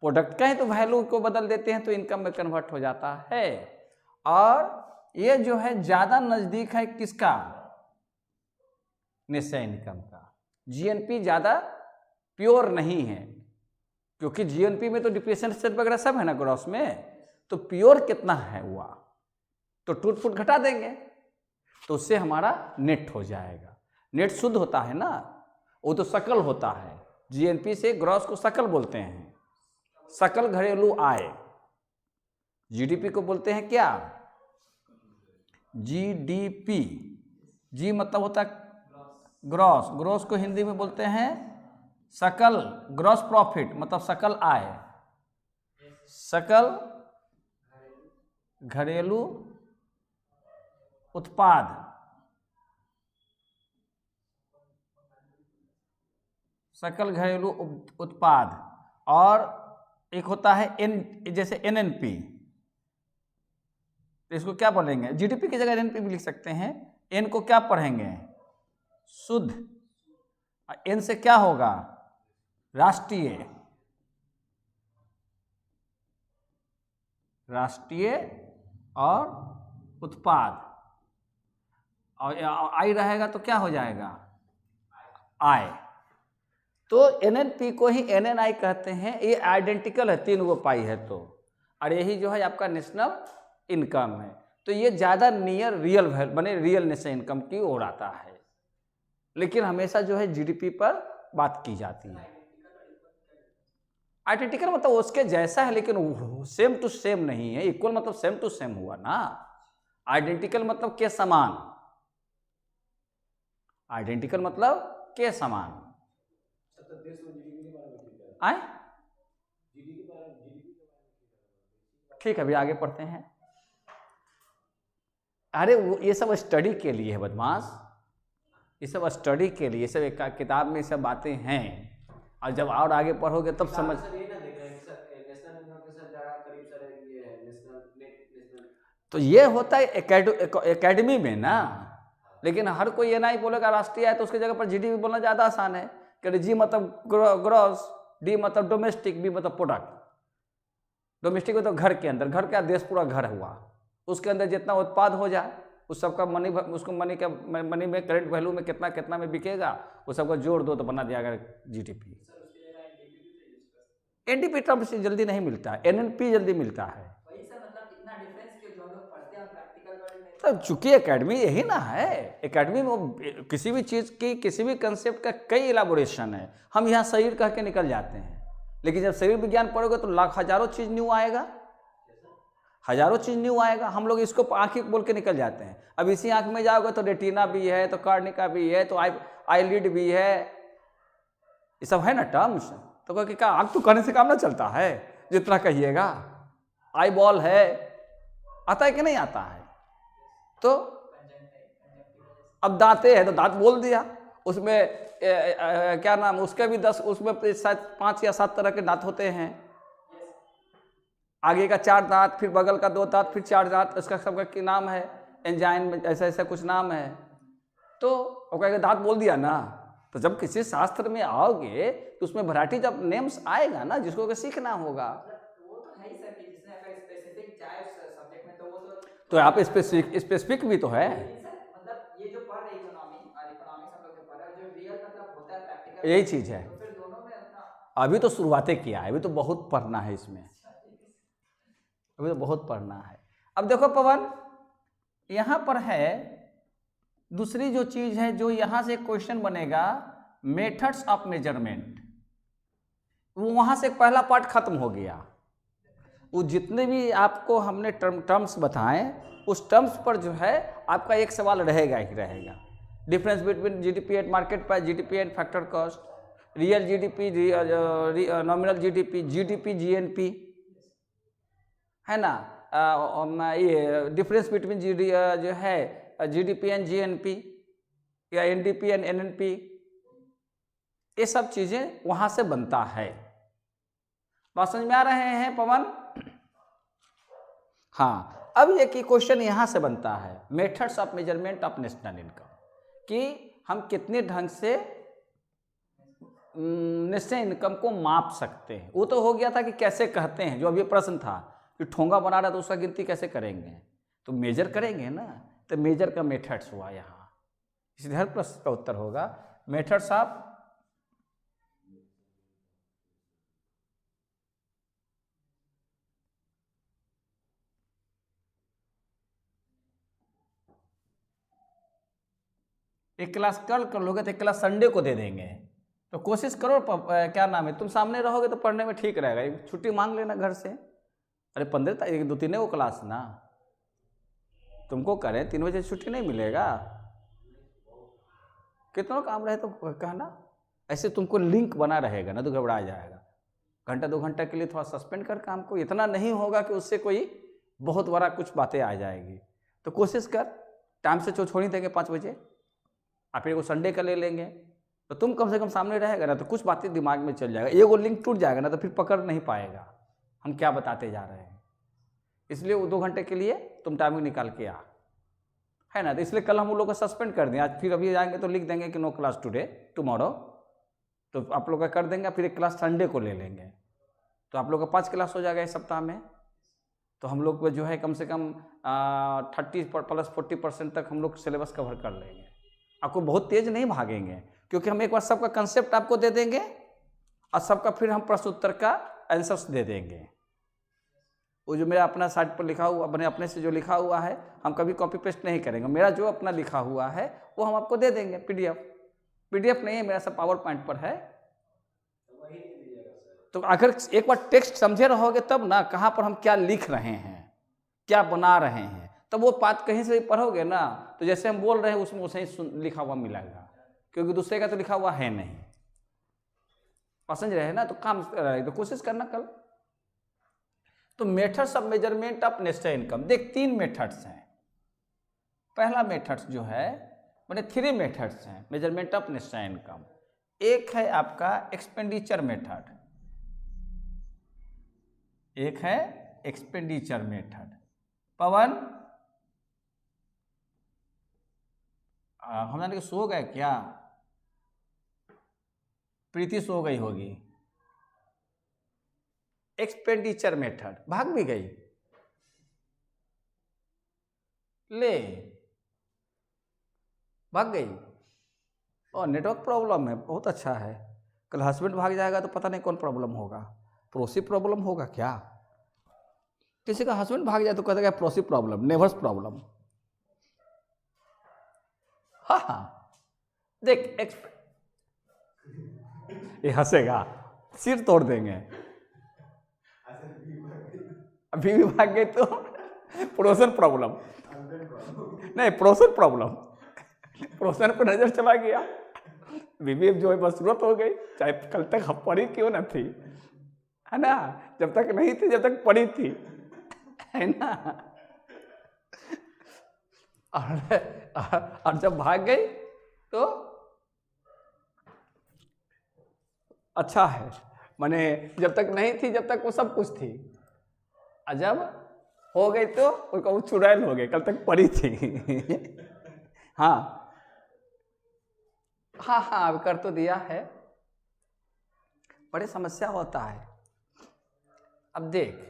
Speaker 1: प्रोडक्ट का ही तो वैल्यू को बदल देते हैं तो इनकम में कन्वर्ट हो जाता है। और ये जो है ज्यादा नजदीक है किसका? नेशनल इनकम का। जीएनपी ज्यादा प्योर नहीं है, क्योंकि जीएनपी में तो डिप्रिसिएशन वगैरह सब है ना ग्रॉस में, तो प्योर कितना है हुआ, तो टूट फूट घटा देंगे तो उससे हमारा नेट हो जाएगा। नेट शुद्ध होता है ना, वो तो सकल होता है। जीएनपी से ग्रॉस को सकल बोलते हैं, सकल घरेलू आय। जीडीपी को बोलते हैं क्या? जीडीपी। जी मतलब होता है ग्रॉस, ग्रॉस को हिंदी में बोलते हैं सकल, ग्रॉस प्रॉफिट मतलब सकल आय, सकल घरेलू उत्पाद, सकल घरेलू उत्पाद। और एक होता है एन, जैसे एनएनपी, तो इसको क्या बोलेंगे? जीडीपी की जगह एनएनपी भी लिख सकते हैं। एन को क्या पढ़ेंगे? शुद्ध। एन से क्या होगा? राष्ट्रीय, राष्ट्रीय और उत्पाद। और आई रहेगा तो क्या हो जाएगा? आय। तो एनएनपी को ही एनएनआई कहते हैं। ये आइडेंटिकल है, तीन गो पाई है तो, और यही जो है आपका नेशनल इनकम है। तो ये ज़्यादा नियर रियल बने रियल नेशनल इनकम की ओर आता है, लेकिन हमेशा जो है जीडीपी पर बात की जाती है। आइडेंटिकल मतलब उसके जैसा है, लेकिन सेम टू सेम नहीं है। इक्वल मतलब सेम टू सेम हुआ ना, आइडेंटिकल मतलब के समान, आइडेंटिकल मतलब के समान। आए ठीक है, अभी आगे पढ़ते हैं। अरे वो ये सब स्टडी के लिए है बदमाश, ये सब स्टडी के लिए, सब एक किताब में सब बातें हैं, और जब और आगे पढ़ोगे तब समझ। तो ये होता है एकेडमी में ना, लेकिन हर कोई ये नहीं बोलेगा राष्ट्रीय है तो उसकी जगह पर जीडीपी बोलना ज़्यादा आसान है। कि जी मतलब ग्रॉस, डी मतलब डोमेस्टिक, बी मतलब प्रोडक्ट। डोमेस्टिक मतलब घर के अंदर, घर क्या देश पूरा घर हुआ, उसके अंदर जितना उत्पाद हो जाए उस सबका मनी, उसको मनी में करेंट वैल्यू में कितना में बिकेगा, वो सबका जोड़ दो तो बना दिया गया जीडीपी। एनडीपी टर्म से जल्दी नहीं मिलता, एनएनपी जल्दी मिलता है। तो चूंकि एकेडमी यही ना है, एकेडमी में किसी भी चीज़ की, किसी भी कंसेप्ट का कई इलाबोरेशन है। हम यहाँ शरीर कह के निकल जाते हैं, लेकिन जब शरीर विज्ञान पढ़ोगे तो लाख हजारों चीज़ न्यू आएगा, हजारों चीज़ न्यू आएगा। हम लोग इसको आँखें बोल के निकल जाते हैं। अब इसी आँख में जाओगे तो रेटिना भी है, तो कार्निका भी है, तो आईलिड भी है, ये सब है ना टर्म्स। तो कह क्या आँख तो कहने से काम ना चलता है, जितना कहिएगा। आई बॉल है, आता है कि नहीं आता है। तो अब दांते है तो दांत बोल दिया, उसमें क्या नाम, उसके भी 10, उसमें शायद 5 या 7 तरह के दांत होते हैं। आगे का 4 दांत, फिर बगल का 2 दांत, फिर 4 दांत, इसका सबका क्या नाम है, एंजाइन में ऐसा ऐसा कुछ नाम है। तो वो कहेगा दांत बोल दिया ना। तो जब किसी शास्त्र में आओगे तो उसमें वैरायटी जब नेम्स आएगा ना, जिसको कि सीखना होगा।
Speaker 2: वो तो है ही सर कि जिसने अगर स्पेसिफिक जाए उस सब्जेक्ट में, तो वो
Speaker 1: तो आप स्पेसिफिक भी तो है।
Speaker 2: मतलब ये जो पढ़ रहे इकोनॉमिक्स हम लोग जो पढ़ रहे हैं, जो रियल मतलब होता है प्रैक्टिकल,
Speaker 1: यही चीज है।
Speaker 2: तो फिर दोनों में अपना
Speaker 1: अभी तो शुरुआतें किया है, अभी तो बहुत पढ़ना है इसमें, अभी तो बहुत पढ़ना है। अब देखो पवन, यहाँ पर है दूसरी जो चीज है, जो यहाँ से क्वेश्चन बनेगा, मेथड्स ऑफ मेजरमेंट। वो वहाँ से पहला पार्ट खत्म हो गया। वो जितने भी आपको हमने टर्म्स बताएं, उस टर्म्स पर जो है आपका एक सवाल रहेगा ही रहेगा। Difference between GDP at market price, GDP and factor cost, real GDP, nominal GDP, GDP GNP, है ना। ये डिफरेंस बिटवीन जो है जीडीपी एंड जीएनपी या एनडीपी एंड एनएनपी, ये सब चीज़ें वहाँ से बनता है। बात समझ में आ रहे हैं पवन? हाँ, अब ये कि क्वेश्चन यहाँ से बनता है, methods of measurement of national income, कि हम कितने ढंग से नेशनल इनकम को माप सकते हैं। वो तो हो गया था कि कैसे कहते हैं, जो अभी प्रश्न था कि ठोंगा बना रहा तो उसका गिनती कैसे करेंगे, तो मेजर करेंगे ना। तो मेजर का मेथड्स हुआ यहाँ, इसलिए हर प्रश्न का उत्तर होगा मेथड्स ऑफ एक क्लास कल कर लोगे तो एक क्लास संडे को दे देंगे। तो कोशिश करो, क्या नाम है, तुम सामने रहोगे तो पढ़ने में ठीक रहेगा। एक छुट्टी मांग लेना घर से, अरे 15 तारीख 2-3 को क्लास ना, तुमको करें 3 बजे छुट्टी नहीं मिलेगा, कितना काम रहे तो कहना। ऐसे तुमको लिंक बना रहेगा ना तो घबरा जाएगा। घंटा 2 घंटा के लिए थोड़ा सस्पेंड कर काम को, इतना नहीं होगा कि उससे कोई बहुत बड़ा कुछ बातें आ जाएगी। तो कोशिश कर, टाइम से छोड़ ही देंगे 5 बजे, आप फिर वो संडे का ले लेंगे, तो तुम कम से कम सामने रहेगा ना, तो कुछ बातें दिमाग में चल जाएगा। ये वो लिंक टूट जाएगा ना तो फिर पकड़ नहीं पाएगा हम क्या बताते जा रहे हैं। इसलिए वो 2 घंटे के लिए तुम टाइमिंग निकाल के आ, है ना। तो इसलिए कल हम उन लोग को सस्पेंड कर दें, आज फिर अभी जाएंगे तो लिख देंगे कि नो क्लास टुडे, टुमारो, तो आप लोग का कर देंगे। फिर एक क्लास संडे को ले लेंगे, तो आप लोग का 5 क्लास हो जाएगा इस सप्ताह में। तो हम लोग को जो है कम से कम 30 + 40% तक हम लोग सिलेबस कवर कर लेंगे। आपको बहुत तेज नहीं भागेंगे, क्योंकि हम एक बार सबका कंसेप्ट आपको दे देंगे और सबका फिर हम प्रश्न उत्तर का आंसर्स दे देंगे। वो जो मेरा अपना साइट पर लिखा हुआ, अपने अपने से जो लिखा हुआ है, हम कभी कॉपी पेस्ट नहीं करेंगे। मेरा जो अपना लिखा हुआ है वो हम आपको दे देंगे पीडीएफ नहीं है मेरा, सब पावर पॉइंट पर है। तो अगर एक बार टेक्स्ट समझे रहोगे तब ना, कहाँ पर हम क्या लिख रहे हैं, क्या बना रहे हैं, तब वो बात कहीं से भी पढ़ोगे ना, तो जैसे हम बोल रहे हैं उसमें वैसे ही लिखा हुआ मिलेगा, क्योंकि दूसरे का तो लिखा हुआ है नहीं। समझ रहे हैं ना, तो काम तो कोशिश करना कल। तो methods of measurement of national income, देख 3 मेथड्स हैं। पहला मेथड्स जो है मैंने 3 मेथड्स हैं मेजरमेंट ऑफ नेशनल इनकम। एक है आपका एक्सपेंडिचर मेथड, एक है एक्सपेंडिचर मेथड। पवन हम जाने के सो गए क्या? प्रीति सो गई होगी। एक्सपेंडिचर मेथड भाग भी गई, ले भाग गई। और नेटवर्क प्रॉब्लम है, बहुत अच्छा है। कल हस्बैंड भाग जाएगा तो पता नहीं कौन प्रॉब्लम होगा, पड़ोसी प्रॉब्लम होगा क्या? किसी का हस्बैंड भाग जाए तो कहता है पड़ोसी प्रॉब्लम, नेबर्स प्रॉब्लम। हाँ देख ये हंसेगा, सिर तोड़ देंगे। अभी भी भाग गए तो पड़ोसन प्रॉब्लम नहीं, पड़ोसन प्रॉब्लम, पड़ोसन पर नजर चला गया, बीवी जो है बस सूरत हो गई, चाहे कल तक हम पढ़ी क्यों न थी, है ना? जब तक नहीं थी, जब तक पढ़ी थी, है ना? और जब भाग गई तो अच्छा है, माने जब तक नहीं थी जब तक वो सब कुछ थी, और जब हो गई तो उसका वो चुड़ैल हो गए, कल तक पड़ी थी। हाँ हाँ हाँ अब कर तो दिया है, बड़ी समस्या होता है। अब देख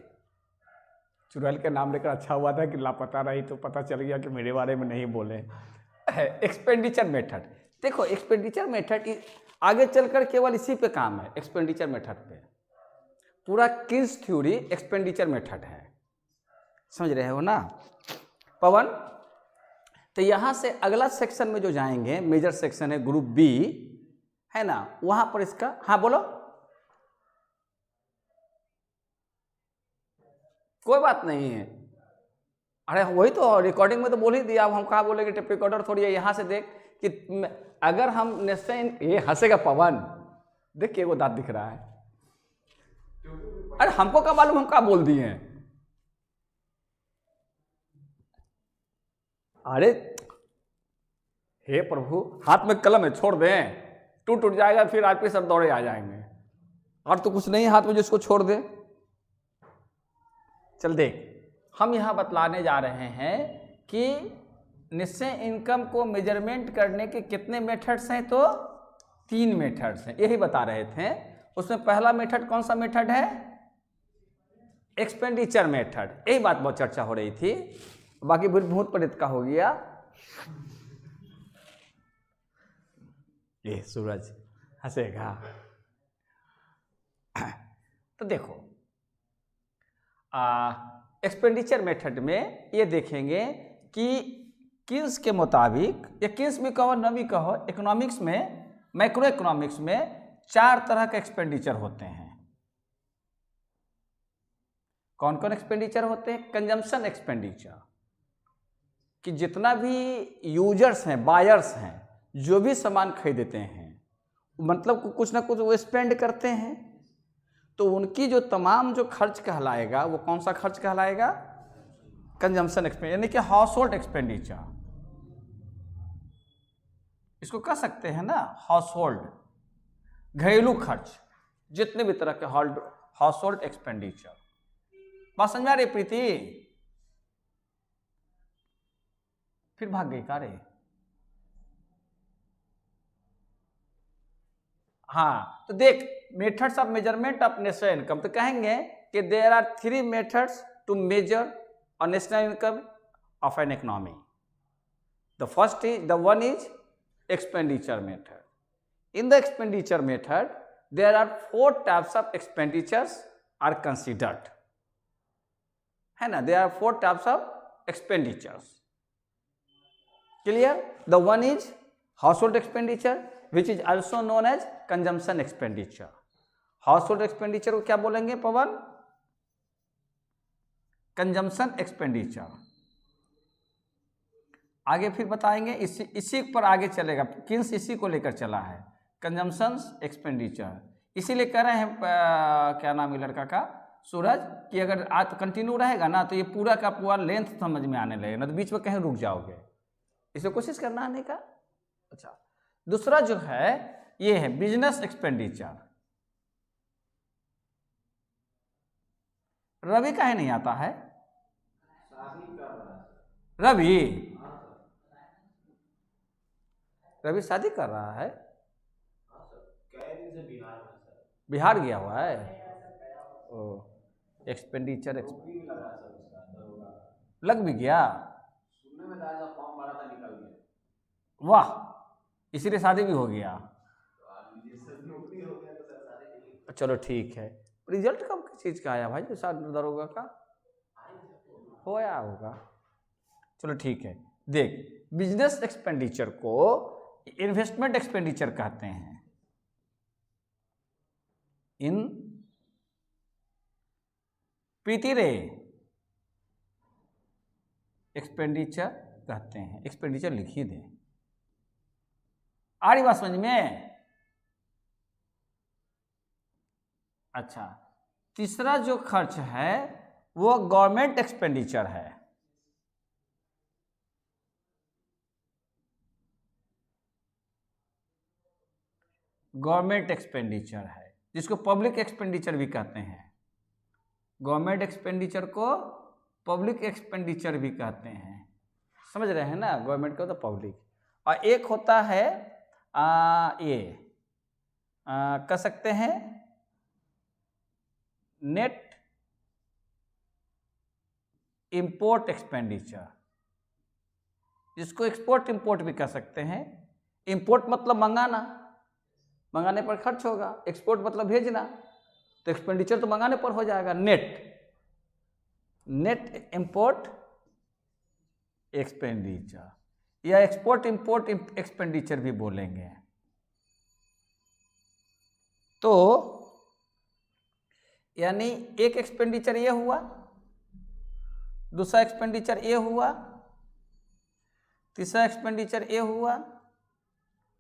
Speaker 1: चुड़ैल के नाम लेकर अच्छा हुआ था कि लापता रही तो पता चल गया कि मेरे बारे में नहीं बोले। एक्सपेंडिचर मेथड, देखो एक्सपेंडिचर मेथड आगे चलकर केवल इसी पे काम है, एक्सपेंडिचर मेथड पे। पूरा किन्स थ्योरी एक्सपेंडिचर मेथड है, समझ रहे हो ना पवन? तो यहां से अगला सेक्शन में जो जाएंगे, मेजर सेक्शन है ग्रुप बी, है ना? वहां पर इसका, हाँ बोलो, कोई बात नहीं है। अरे वही तो रिकॉर्डिंग में तो बोल ही दिया, अब हम कहाँ बोलेंगे, टेप रिकॉर्डर थोड़ी है। यहाँ से देख कि अगर हम निश्चय, ये हंसेगा पवन, देख के वो दांत दिख रहा है। अरे हमको क्या मालूम, हम क्या बोल दिए हैं? अरे हे प्रभु, हाथ में कलम है, छोड़ दें, टूट जाएगा, फिर आप सब दौड़े आ जाएंगे। और तो कुछ नहीं हाथ में जिसको छोड़ दे। चल देख, हम यहां बतलाने जा रहे हैं कि निश्चय इनकम को मेजरमेंट करने के कितने मेथड्स हैं, तो 3 मेथड्स हैं, यही बता रहे थे। उसमें पहला मेथड कौन सा मेथड है? एक्सपेंडिचर मेथड, यही बात बहुत चर्चा हो रही थी, बाकी भूत प्रेत का हो गया। ये सूरज हंसेगा। तो देखो एक्सपेंडिचर मेथड में ये देखेंगे कि किन्स के मुताबिक, या किन्स भी कहो न भी कहो, इकोनॉमिक्स में, मैक्रो इकोनॉमिक्स में 4 तरह के एक्सपेंडिचर होते हैं। कौन कौन एक्सपेंडिचर होते हैं? कंजम्पशन एक्सपेंडिचर, कि जितना भी यूजर्स हैं, बायर्स हैं, जो भी सामान खरीदते हैं, मतलब कुछ ना कुछ वो स्पेंड करते हैं, तो उनकी जो तमाम जो खर्च कहलाएगा, वो कौन सा खर्च कहलाएगा? कंजम्पशन एक्सपेंडिचर, यानी कि हाउस होल्ड एक्सपेंडिचर, इसको कह सकते हैं ना, हाउस होल्ड, घरेलू खर्च, जितने भी तरह के हाउस होल्ड एक्सपेंडिचर। बात समझ आ रही प्रीति? फिर भाग गई का रे? हाँ तो देख, methods of measurement of national income, तो कहेंगे कि there are 3 methods to measure a national income of an economy. The one is expenditure method. In the expenditure method, there are 4 types of expenditures are considered, है ना? There are 4 types of expenditures. Clear? The one is household expenditure, which is also known as consumption expenditure. Household expenditure को क्या बोलेंगे पवन? Consumption expenditure. आगे फिर बताएंगे, इसी पर आगे चलेगा, किन्स इसी को लेकर चला है, कंजम्पशन एक्सपेंडिचर। इसीलिए कह रहे हैं क्या नाम है लड़का का, सूरज कि अगर आज कंटिन्यू रहेगा ना तो ये पूरा का पूरा लेंथ समझ में आने लगेगा, ना तो बीच में कहीं रुक जाओगे। इसे कोशिश करना आने का। अच्छा, दूसरा जो है ये है बिजनेस एक्सपेंडिचर। रवि काहे नहीं आता है? रवि रवि शादी कर रहा है? बिहार गया हुआ है? ओ, एक्सपेंडिचर लग भी गया? वाह, इसीलिए शादी भी हो गया। चलो ठीक है। रिजल्ट कब किस चीज का आया भाई? जो शादी दरोगा का होया होगा। चलो ठीक है। देख, बिजनेस एक्सपेंडिचर को इन्वेस्टमेंट एक्सपेंडिचर कहते हैं। इन प्रीति रे एक्सपेंडिचर कहते हैं। एक्सपेंडिचर लिख ही दे। आ रही बात समझ में? अच्छा, तीसरा जो खर्च है वो गवर्नमेंट एक्सपेंडिचर है। गवर्नमेंट एक्सपेंडिचर है, जिसको पब्लिक एक्सपेंडिचर भी कहते हैं। गवर्नमेंट एक्सपेंडिचर को पब्लिक एक्सपेंडिचर भी कहते हैं। समझ रहे हैं ना? गवर्नमेंट का तो पब्लिक, और एक होता है ये कह सकते हैं नेट इंपोर्ट एक्सपेंडिचर, जिसको एक्सपोर्ट इंपोर्ट भी कह सकते हैं। इंपोर्ट मतलब मंगाना, मंगाने पर खर्च होगा। एक्सपोर्ट मतलब भेजना, तो एक्सपेंडिचर तो मंगाने पर हो जाएगा। नेट इंपोर्ट एक्सपेंडिचर या एक्सपोर्ट इंपोर्ट एक्सपेंडिचर भी बोलेंगे। तो यानी एक एक्सपेंडिचर ये हुआ, दूसरा एक्सपेंडिचर ये हुआ, तीसरा एक्सपेंडिचर ये हुआ,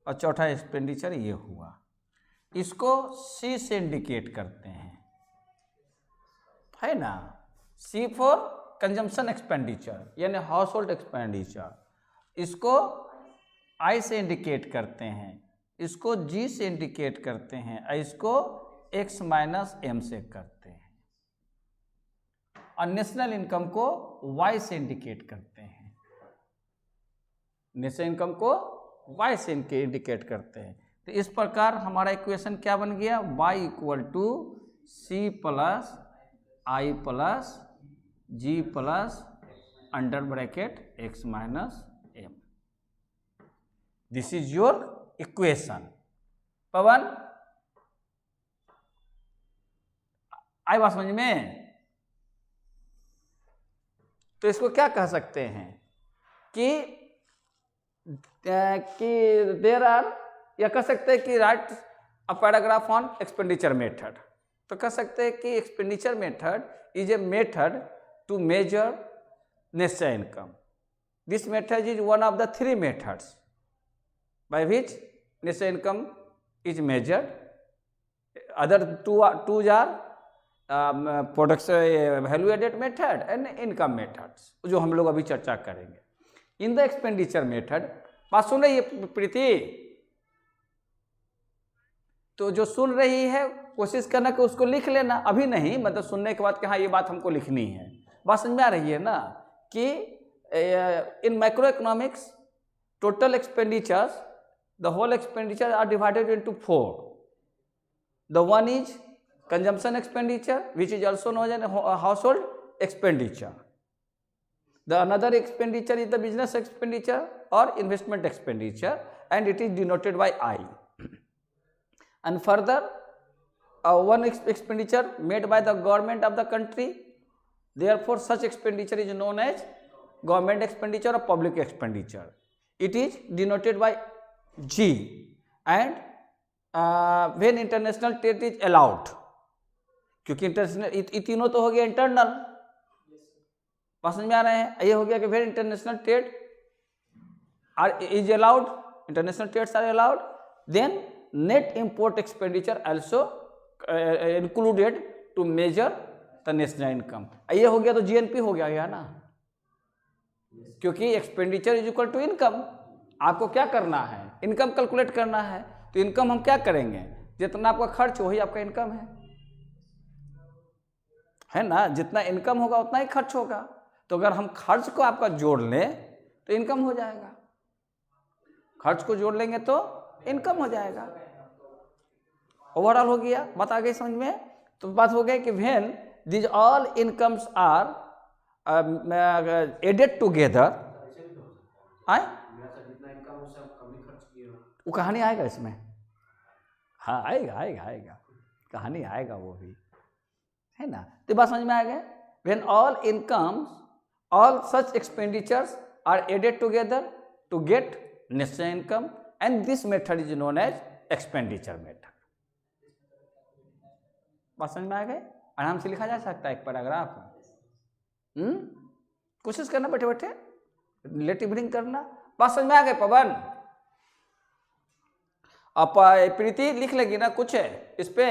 Speaker 1: और चौथा एक्सपेंडिचर ये हुआ। इसको सी से इंडिकेट करते हैं, है ना? सी फॉर कंजम्पशन एक्सपेंडिचर यानी हाउस होल्ड एक्सपेंडिचर। इसको आई से इंडिकेट करते हैं, इसको जी से इंडिकेट करते हैं, और इसको एक्स माइनस एम से करते हैं। और नेशनल इनकम को वाई से इंडिकेट करते हैं। नेशनल इनकम को वाई से इंडिकेट करते हैं। तो इस प्रकार हमारा इक्वेशन क्या बन गया? y equal to C plus I plus G plus under bracket X minus M. This is your equation. Pawan, आई बात समझ में? तो इसको क्या कह सकते हैं कि देयर आर, या कह सकते हैं कि right a paragraph on expenditure method. तो कह सकते हैं कि expenditure method is a method to measure national income. This method is one of the 3 methods by which national income is measured. Other two are production value added method and income methods, जो हम लोग अभी चर्चा करेंगे। In the expenditure method, बात सुन रही है प्रीति? तो जो सुन रही है कोशिश करना कि उसको लिख लेना, अभी नहीं, मतलब सुनने के बाद कि हाँ ये बात हमको लिखनी है। बात समझ में आ रही है ना? कि in microeconomics total expenditures, the whole expenditure are divided into 4. The one is consumption expenditure, which is also known as household expenditure. The another expenditure is the business expenditure or investment expenditure, and it is denoted by I. And further, one expenditure made by the government of the country, therefore such expenditure is known as government expenditure or public expenditure. It is denoted by G. And when international trade is allowed, क्योंकि international ये तीनों तो हो गया internal, बात समझ में आ रहे हैं? ये हो गया कि when international trade is allowed, international trades are allowed, then net import expenditure also included to measure तो नेशनल इनकम। ये हो गया तो जीएनपी हो गया ना, क्योंकि expenditure is equal to income. आपको क्या करना है, इनकम कैलकुलेट करना है। तो इनकम हम क्या करेंगे, जितना आपका खर्च वही आपका इनकम है ना। जितना इनकम होगा उतना ही खर्च होगा। तो अगर हम खर्च को आपका जोड़ लें तो इनकम हो जाएगा, खर्च को जोड़ लेंगे तो इनकम हो जाएगा। ओवरऑल हो गया, बात आ गई समझ में। तो बात हो गई कि when these all incomes are added together, आए वो कहानी आएगा इसमें, हाँ आएगा आएगा आएगा, कहानी आएगा वो भी, है ना। तो बात समझ में आ गया। When all incomes, all such expenditures are added together to get national income, and this method is known as expenditure method. बात समझ में आ गए। आराम से लिखा जा सकता है एक पैराग्राफ। कोशिश करना बैठे बैठे, रिलेटिव रीडिंग करना। बात समझ में आ गए पवन। अब प्रीति लिख लेगी ना कुछ है इस पे,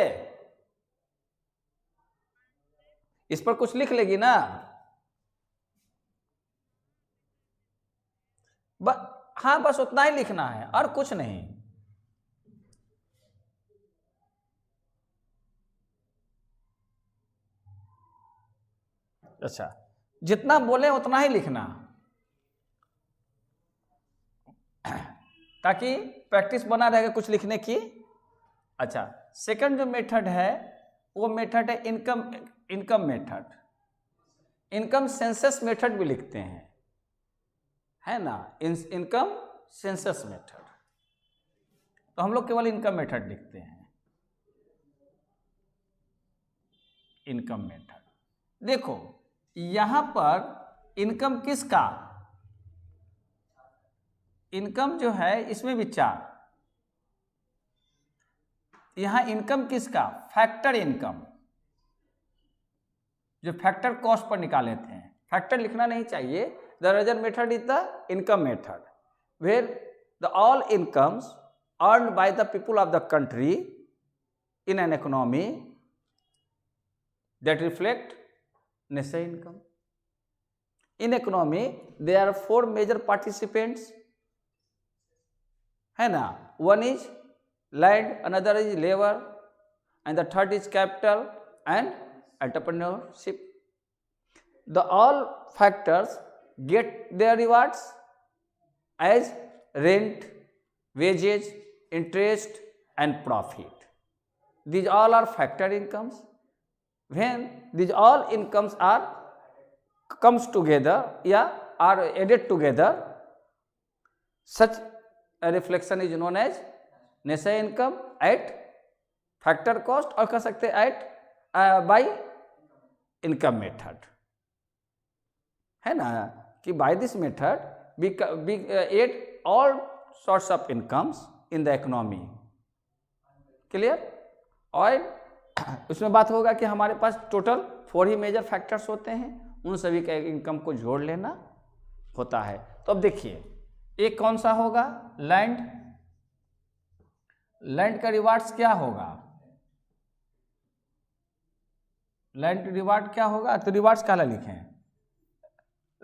Speaker 1: इस पर कुछ लिख लेगी ना। हाँ बस उतना ही लिखना है और कुछ नहीं। अच्छा, जितना बोले उतना ही लिखना, ताकि प्रैक्टिस बना रहेगा कुछ लिखने की। अच्छा, सेकंड जो मेथड है वो मेथड है income method. Income census method भी लिखते हैं, है ना, इनकम सेंसस मेथड। तो हम लोग केवल इनकम मेथड लिखते हैं, इनकम मेथड। देखो यहां पर इनकम किसका, इनकम जो है इसमें भी चार। यहां इनकम किसका, फैक्टर इनकम, जो फैक्टर कॉस्ट पर निकाले थे। फैक्टर लिखना नहीं चाहिए। The other method is the income method, where the all incomes earned by the people of the country in an economy that reflect national income. In economy there are four major participants, है ना। one is land, another is labor, and the third is capital and entrepreneurship. The all factors get their rewards as rent, wages, interest and profit. These all are factor incomes. When these all incomes are comes together are added together, such a reflection is known as national income at factor cost, और कह सकते हैं at by income method, है ना। कि by this method we add all sorts of incomes in the economy. Clear? और उसमें बात होगा कि हमारे पास टोटल 4 ही मेजर फैक्टर्स होते हैं, उन सभी का इनकम को जोड़ लेना होता है। तो अब देखिए एक कौन सा होगा, लैंड। लैंड का रिवार्ड्स क्या होगा, लैंड रिवार्ड क्या होगा। तो रिवार्ड्स क्या लिखें,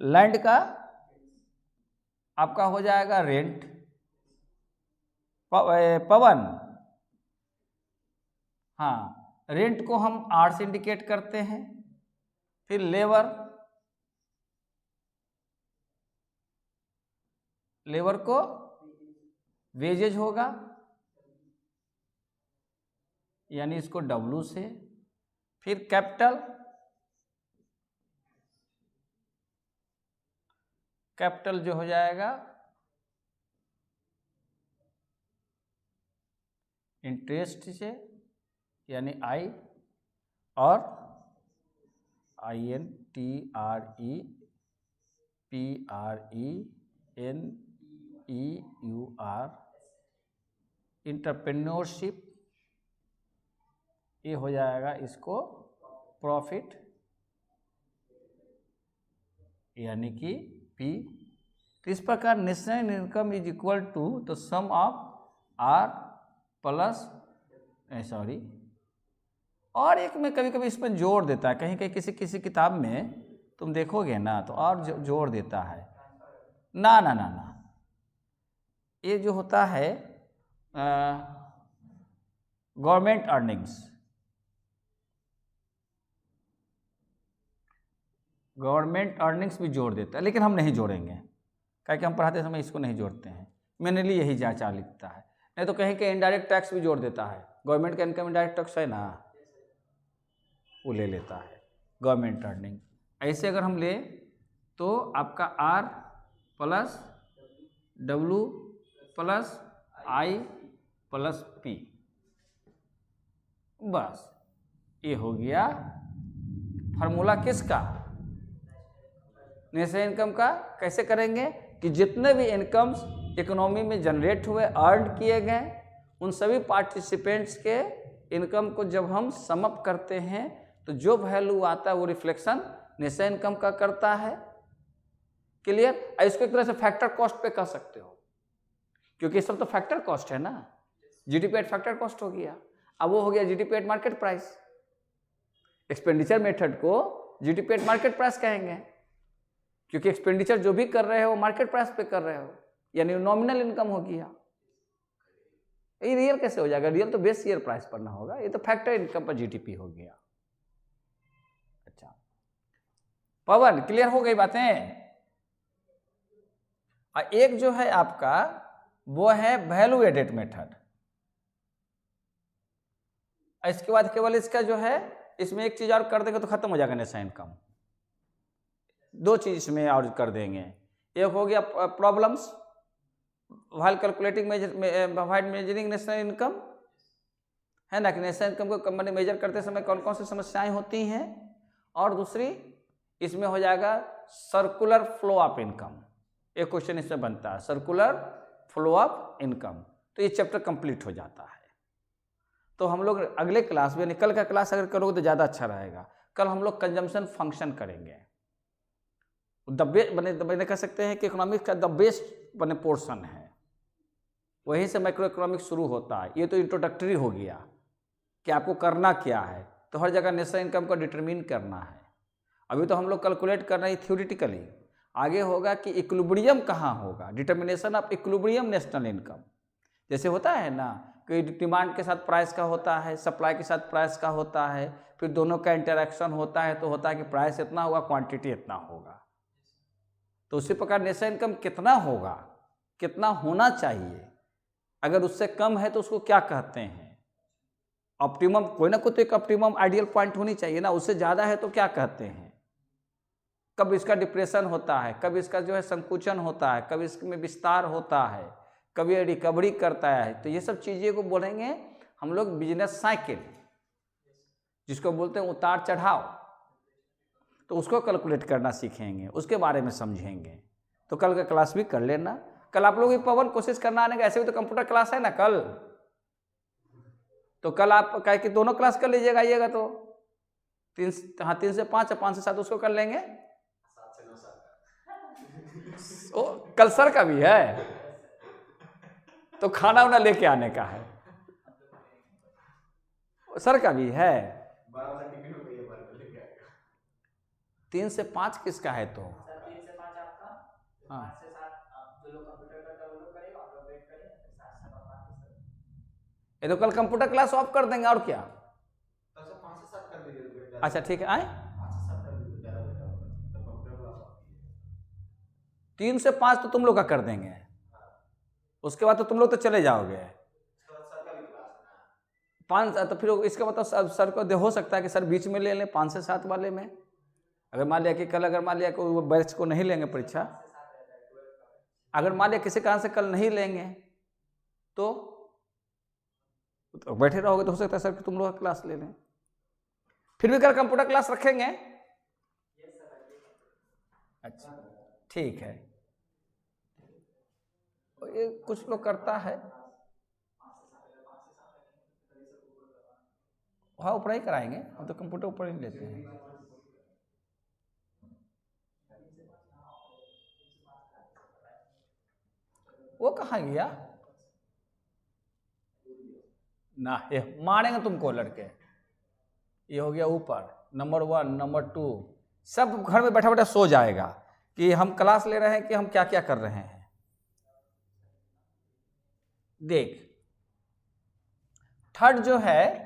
Speaker 1: लैंड का आपका हो जाएगा रेंट। पवन, हाँ रेंट को हम आर से इंडिकेट करते हैं। फिर लेबर, लेबर को वेजेज होगा, यानी इसको डब्ल्यू से। फिर कैपिटल, कैपिटल जो हो जाएगा इंटरेस्ट से, यानी आई, और INTREPRENEUR, इंटरप्रेन्योरशिप, ये हो जाएगा इसको प्रॉफिट, यानी कि P। तो इस प्रकार national income is equal to the sum of R plus और एक में कभी कभी इसमें जोड़ देता है, कहीं कहीं किसी किसी किताब में तुम देखोगे ना तो और जोड़ देता है। ना ना ना ना, ये जो होता है गवर्नमेंट अर्निंग्स, गवर्नमेंट अर्निंग्स भी जोड़ देता है, लेकिन हम नहीं जोड़ेंगे, क्या कि हम पढ़ाते समय इसको नहीं जोड़ते हैं। मैंने लिए यही जांचा लिखता है, नहीं तो कहीं के इनडायरेक्ट टैक्स भी जोड़ देता है। गवर्नमेंट का इनकम इनडायरेक्ट टैक्स है ना, वो ले लेता है गवर्नमेंट अर्निंग। ऐसे अगर हम ले तो आपका R plus W plus I plus P, बस ये हो गया फार्मूला किसका, नेशनल इनकम का। कैसे करेंगे कि जितने भी इनकम्स इकोनॉमी में जनरेट हुए, अर्न किए गए, उन सभी पार्टिसिपेंट्स के इनकम को जब हम सम अप करते हैं तो जो वैल्यू आता है वो रिफ्लेक्शन नेशनल इनकम का करता है। क्लियर? इसको एक तरह से फैक्टर कॉस्ट पे कह सकते हो, क्योंकि सब तो फैक्टर कॉस्ट है ना। जीडीपी एट फैक्टर कॉस्ट हो गया, अब वो हो गया GDP at market price. Expenditure method को जीडीपी एट मार्केट प्राइस कहेंगे, क्योंकि एक्सपेंडिचर जो भी कर रहे हो मार्केट प्राइस पे कर रहे हो, यानी नॉमिनल इनकम हो गया। ये रियल कैसे हो जाएगा? रियल तो बेस ईयर प्राइस पर ना होगा, ये तो फैक्टर इनकम पर जीडीपी हो गया। अच्छा पवन, क्लियर हो गई बातें? एक जो है आपका वो है वैल्यू एडेड मेथड। इसके बाद केवल इसका जो है, इसमें एक चीज और कर देंगे तो खत्म हो जाएगा नेशनल इनकम। दो चीज इसमें और कर देंगे, एक हो गया problems while calculating measuring national income, है ना, कि नेशनल इनकम को कंपनी मेजर करते समय कौन कौन सी समस्याएं होती हैं। और दूसरी इसमें हो जाएगा सर्कुलर फ्लो ऑफ इनकम। एक क्वेश्चन इसमें बनता है सर्कुलर फ्लो ऑफ इनकम, तो ये चैप्टर कंप्लीट हो जाता है। तो हम लोग अगले क्लास में, कल का क्लास अगर करोगे तो ज़्यादा अच्छा रहेगा। कल हम लोग कंजम्पशन फंक्शन करेंगे। मैंने कह सकते हैं कि इकोनॉमिक्स का द बेस्ट बने पोर्शन है, वहीं से माइक्रो इकोनॉमिक्स शुरू होता है। ये तो इंट्रोडक्टरी हो गया कि आपको करना क्या है, तो हर जगह नेशनल इनकम को डिटरमिन करना है। अभी तो हम लोग कैलकुलेट कर रहे हैं थ्योरेटिकली, आगे होगा कि इक्विलिब्रियम कहाँ होगा, determination of equilibrium national income. जैसे होता है ना कि डिमांड के साथ प्राइस का होता है, सप्लाई के साथ प्राइस का होता है, फिर दोनों का इंटरेक्शन होता है, तो होता है कि प्राइस इतना होगा, क्वांटिटी इतना होगा। तो उसी प्रकार नेशनल इनकम कितना होगा, कितना होना चाहिए, अगर उससे कम है तो उसको क्या कहते हैं, ऑप्टिमम, कोई ना कोई तो एक ऑप्टिमम आइडियल पॉइंट होनी चाहिए ना। उससे ज़्यादा है तो क्या कहते हैं, कब इसका डिप्रेशन होता है, कब इसका जो है संकुचन होता है, कब इसमें विस्तार होता है, कब ये रिकवरी करता है। तो ये सब चीज़ें को बोलेंगे हम लोग बिजनेस साइकिल, जिसको बोलते हैं उतार चढ़ाव। तो उसको कैलकुलेट करना सीखेंगे, उसके बारे में समझेंगे। तो कल का क्लास भी कर लेना। कल आप लोग पवन कोशिश करना आने का, ऐसे भी तो कंप्यूटर क्लास है ना कल, तो कल आप कहे कि दोनों क्लास कर लीजिएगा, आइएगा तो 3 से 5 और 5 से 7 उसको कर लेंगे।
Speaker 3: 7 से 9
Speaker 1: ओ, कल सर का भी है तो खाना वाना लेके आने का है, सर का भी है।
Speaker 3: 12 वाला टिफिन हो गई है, 12 को लेके आएगा।
Speaker 1: 3 से 5 किसका है? तो
Speaker 2: सर 3 से 5 आपका,
Speaker 1: हाँ।
Speaker 2: 5 से 7 जो लोग कंप्यूटर करता है वो लोग करेगा, और लोग वेट करेंगे, फिर 7 से 9 बाकी सब।
Speaker 1: ये तो कल कंप्यूटर क्लास ऑफ कर देंगे और क्या।
Speaker 3: अच्छा 5 से 7 कर दीजिए तो फिर
Speaker 1: अच्छा ठीक है, आए
Speaker 3: 5 से 7 कर दीजिए, ज़्यादा बेटर होगा। तो कंप्यूटर क्लास होती है।
Speaker 1: 3 से 5 तो तुम लोग का कर देंगे, उसके बाद तो तुम लोग तो चले जाओगे।
Speaker 3: सर का भी क्लास है ना।
Speaker 1: 5 तो फिर इसका मतलब सर को हो सकता है कि सर बीच में ले लें 5 से 7 वाले में। अगर मान लिया कि कल, अगर मान लिया कि वो बैच को नहीं लेंगे परीक्षा, अगर मान लिया किसी कारण से कल नहीं लेंगे तो बैठे रहोगे, तो हो सकता है सर कि तुम लोग क्लास ले लें। फिर भी कल कंप्यूटर क्लास रखेंगे। अच्छा ठीक है, ये कुछ लोग करता है, हाँ ऊपर ही कराएंगे, हम तो कंप्यूटर ऊपर ही लेते हैं। वो कहाँ गया ना, ये मारेंगे तुमको लड़के। ये हो गया ऊपर, नंबर 1, नंबर 2, सब घर में बैठा बैठा सो जाएगा कि हम क्लास ले रहे हैं कि हम क्या क्या कर रहे हैं। देख, थर्ड जो है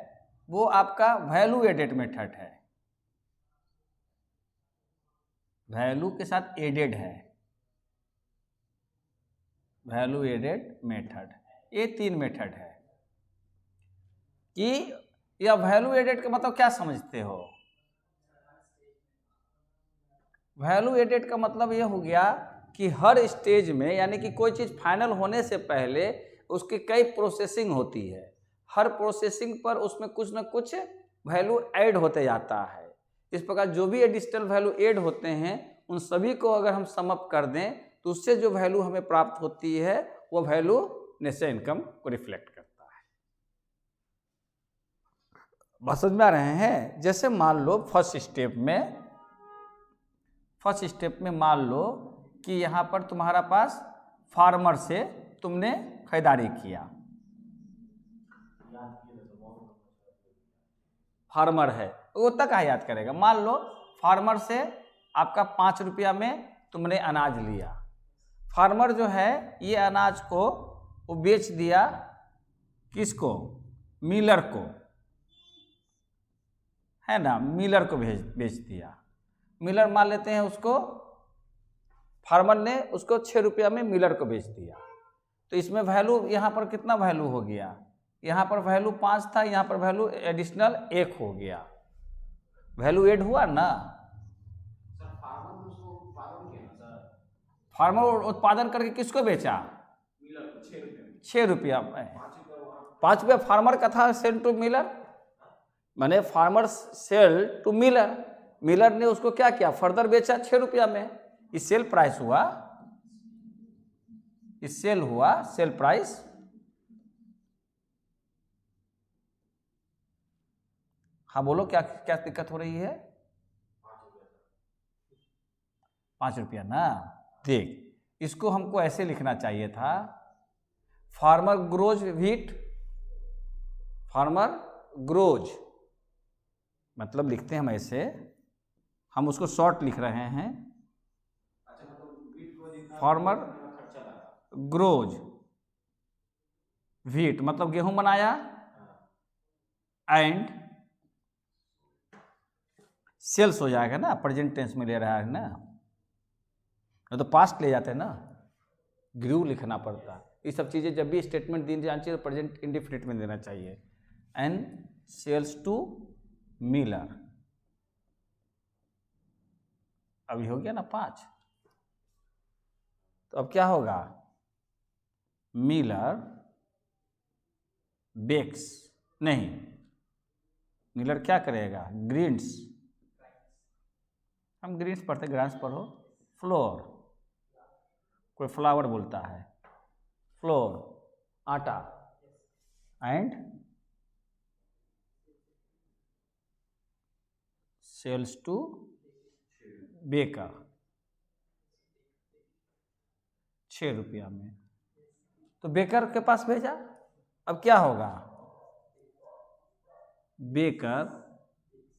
Speaker 1: वो आपका वैल्यू एडेड मेथड है, वैल्यू के साथ एडेड है, वैल्यू एडेड मेथड। ये 3 मेथड है कि या वैल्यू एडेड का मतलब क्या समझते हो? वैल्यू एडेड का मतलब ये हो गया कि हर स्टेज में, यानी कि कोई चीज़ फाइनल होने से पहले उसकी कई प्रोसेसिंग होती है, हर प्रोसेसिंग पर उसमें कुछ ना कुछ वैल्यू ऐड होते जाता है। इस प्रकार जो भी एडिशनल वैल्यू ऐड होते हैं उन सभी को अगर हम सम अप कर दें तो उससे जो वैल्यू हमें प्राप्त होती है वो वैल्यू नेशनल इनकम को रिफ्लेक्ट करता है। बात समझ में आ रहे हैं? जैसे मान लो फर्स्ट स्टेप में मान लो कि यहाँ पर तुम्हारा पास फार्मर से तुमने खरीदारी किया, फार्मर है वो तक का याद करेगा। मान लो फार्मर से आपका 5 रुपया में तुमने अनाज लिया, फार्मर जो है ये अनाज को वो बेच दिया किसको? मिलर को, है ना, मिलर को बेच दिया। मिलर मान लेते हैं उसको, फार्मर ने उसको 6 रुपया में मिलर को बेच दिया। तो इसमें वैल्यू यहाँ पर कितना वैल्यू हो गया? यहाँ पर वैल्यू 5 था, यहाँ पर वैल्यू एडिशनल 1 हो गया, वैल्यू ऐड हुआ ना। फार्मर उत्पादन करके किसको बेचा? 6 रुपया में। 5 रुपया फार्मर का था, सेल टू मिलर, माने farmer sell to miller, miller ने उसको क्या किया? फर्दर बेचा 6 रुपया में। इस सेल प्राइस हुआ, इस सेल हुआ सेल प्राइस। हाँ बोलो, क्या क्या दिक्कत हो रही है? 5 रुपया ना। देख, इसको हमको ऐसे लिखना चाहिए था, farmer grows wheat, farmer grows, मतलब लिखते हैं हम ऐसे, हम उसको शॉर्ट लिख रहे हैं, फार्मर ग्रोज व्हीट मतलब गेहूं बनाया, एंड सेल्स हो जाएगा ना, प्रेजेंट टेंस में ले रहा है ना, तो पास्ट ले जाते हैं ना, ग्रू लिखना पड़ता है। ये सब चीज़ें जब भी स्टेटमेंट दी जानी चाहिए तो प्रेजेंट इंडिफिनिट में देना चाहिए। एंड सेल्स टू मिलर, अभी हो गया ना 5, तो अब क्या होगा? मिलर बेक्स, नहीं, मिलर क्या करेगा? ग्रीन्स, हम ग्रीन्स पढ़ते, ग्रांस पढ़ो, फ्लोर, कोई फ्लावर बोलता है, फ्लोर आटा, एंड सेल्स टू बेकर 6 रुपया में, तो बेकर के पास भेजा। अब क्या होगा? Baker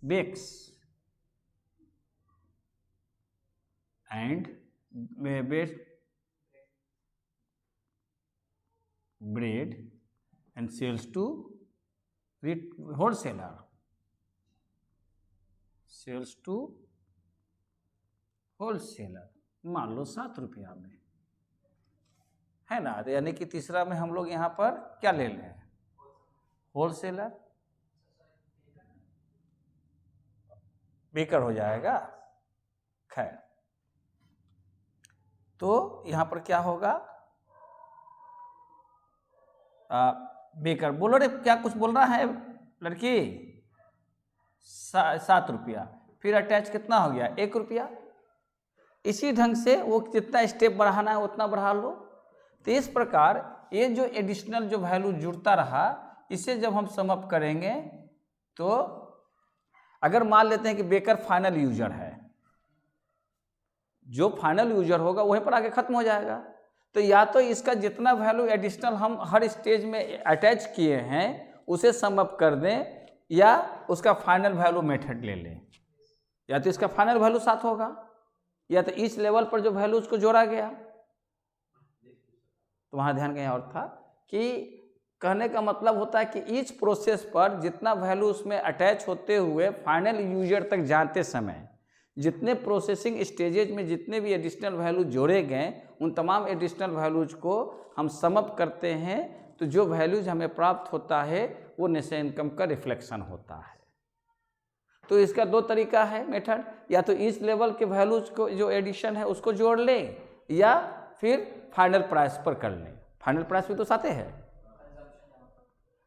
Speaker 1: bakes and bread and sells to wholesaler, sells to wholesaler, मान लो 7 रुपया में, है ना। तो यानी कि तीसरा में हम लोग यहाँ पर क्या ले लें? होलसेलर, बेकर हो जाएगा। खैर, तो यहाँ पर क्या होगा? बेकर, बोलो रे, क्या कुछ बोल रहा है लड़की? 7 रुपया, फिर अटैच कितना हो गया? 1 रुपया। इसी ढंग से वो जितना स्टेप बढ़ाना है उतना बढ़ा लो। तो इस प्रकार ये जो एडिशनल जो वैल्यू जुड़ता रहा, इसे जब हम सम अप करेंगे तो अगर मान लेते हैं कि बेकर फाइनल यूजर है, जो फाइनल यूजर होगा वहीं पर आगे खत्म हो जाएगा। तो या तो इसका जितना वैल्यू एडिशनल हम हर स्टेज में अटैच किए हैं उसे सम अप कर दें, या उसका फाइनल वैल्यू मेथड ले लें। या तो इसका फाइनल वैल्यू 7 होगा, या तो इस लेवल पर जो वैल्यू उसको जोड़ा गया। तो वहाँ ध्यान कहीं और था कि कहने का मतलब होता है कि ईच प्रोसेस पर जितना वैल्यू उसमें अटैच होते हुए फाइनल यूजर तक जाते समय जितने प्रोसेसिंग स्टेजेज में जितने भी एडिशनल वैल्यू जोड़े गए, उन तमाम एडिशनल वैल्यूज को हम सम अप करते हैं, तो जो वैल्यूज हमें प्राप्त होता है वो नेशनल इनकम का रिफ्लेक्शन होता है। तो इसका 2 तरीका है मेथड, या तो इस लेवल के वैल्यूज को जो एडिशन है उसको जोड़ लें, या फिर फाइनल प्राइस पर कर लें। फाइनल प्राइस भी तो साथ है।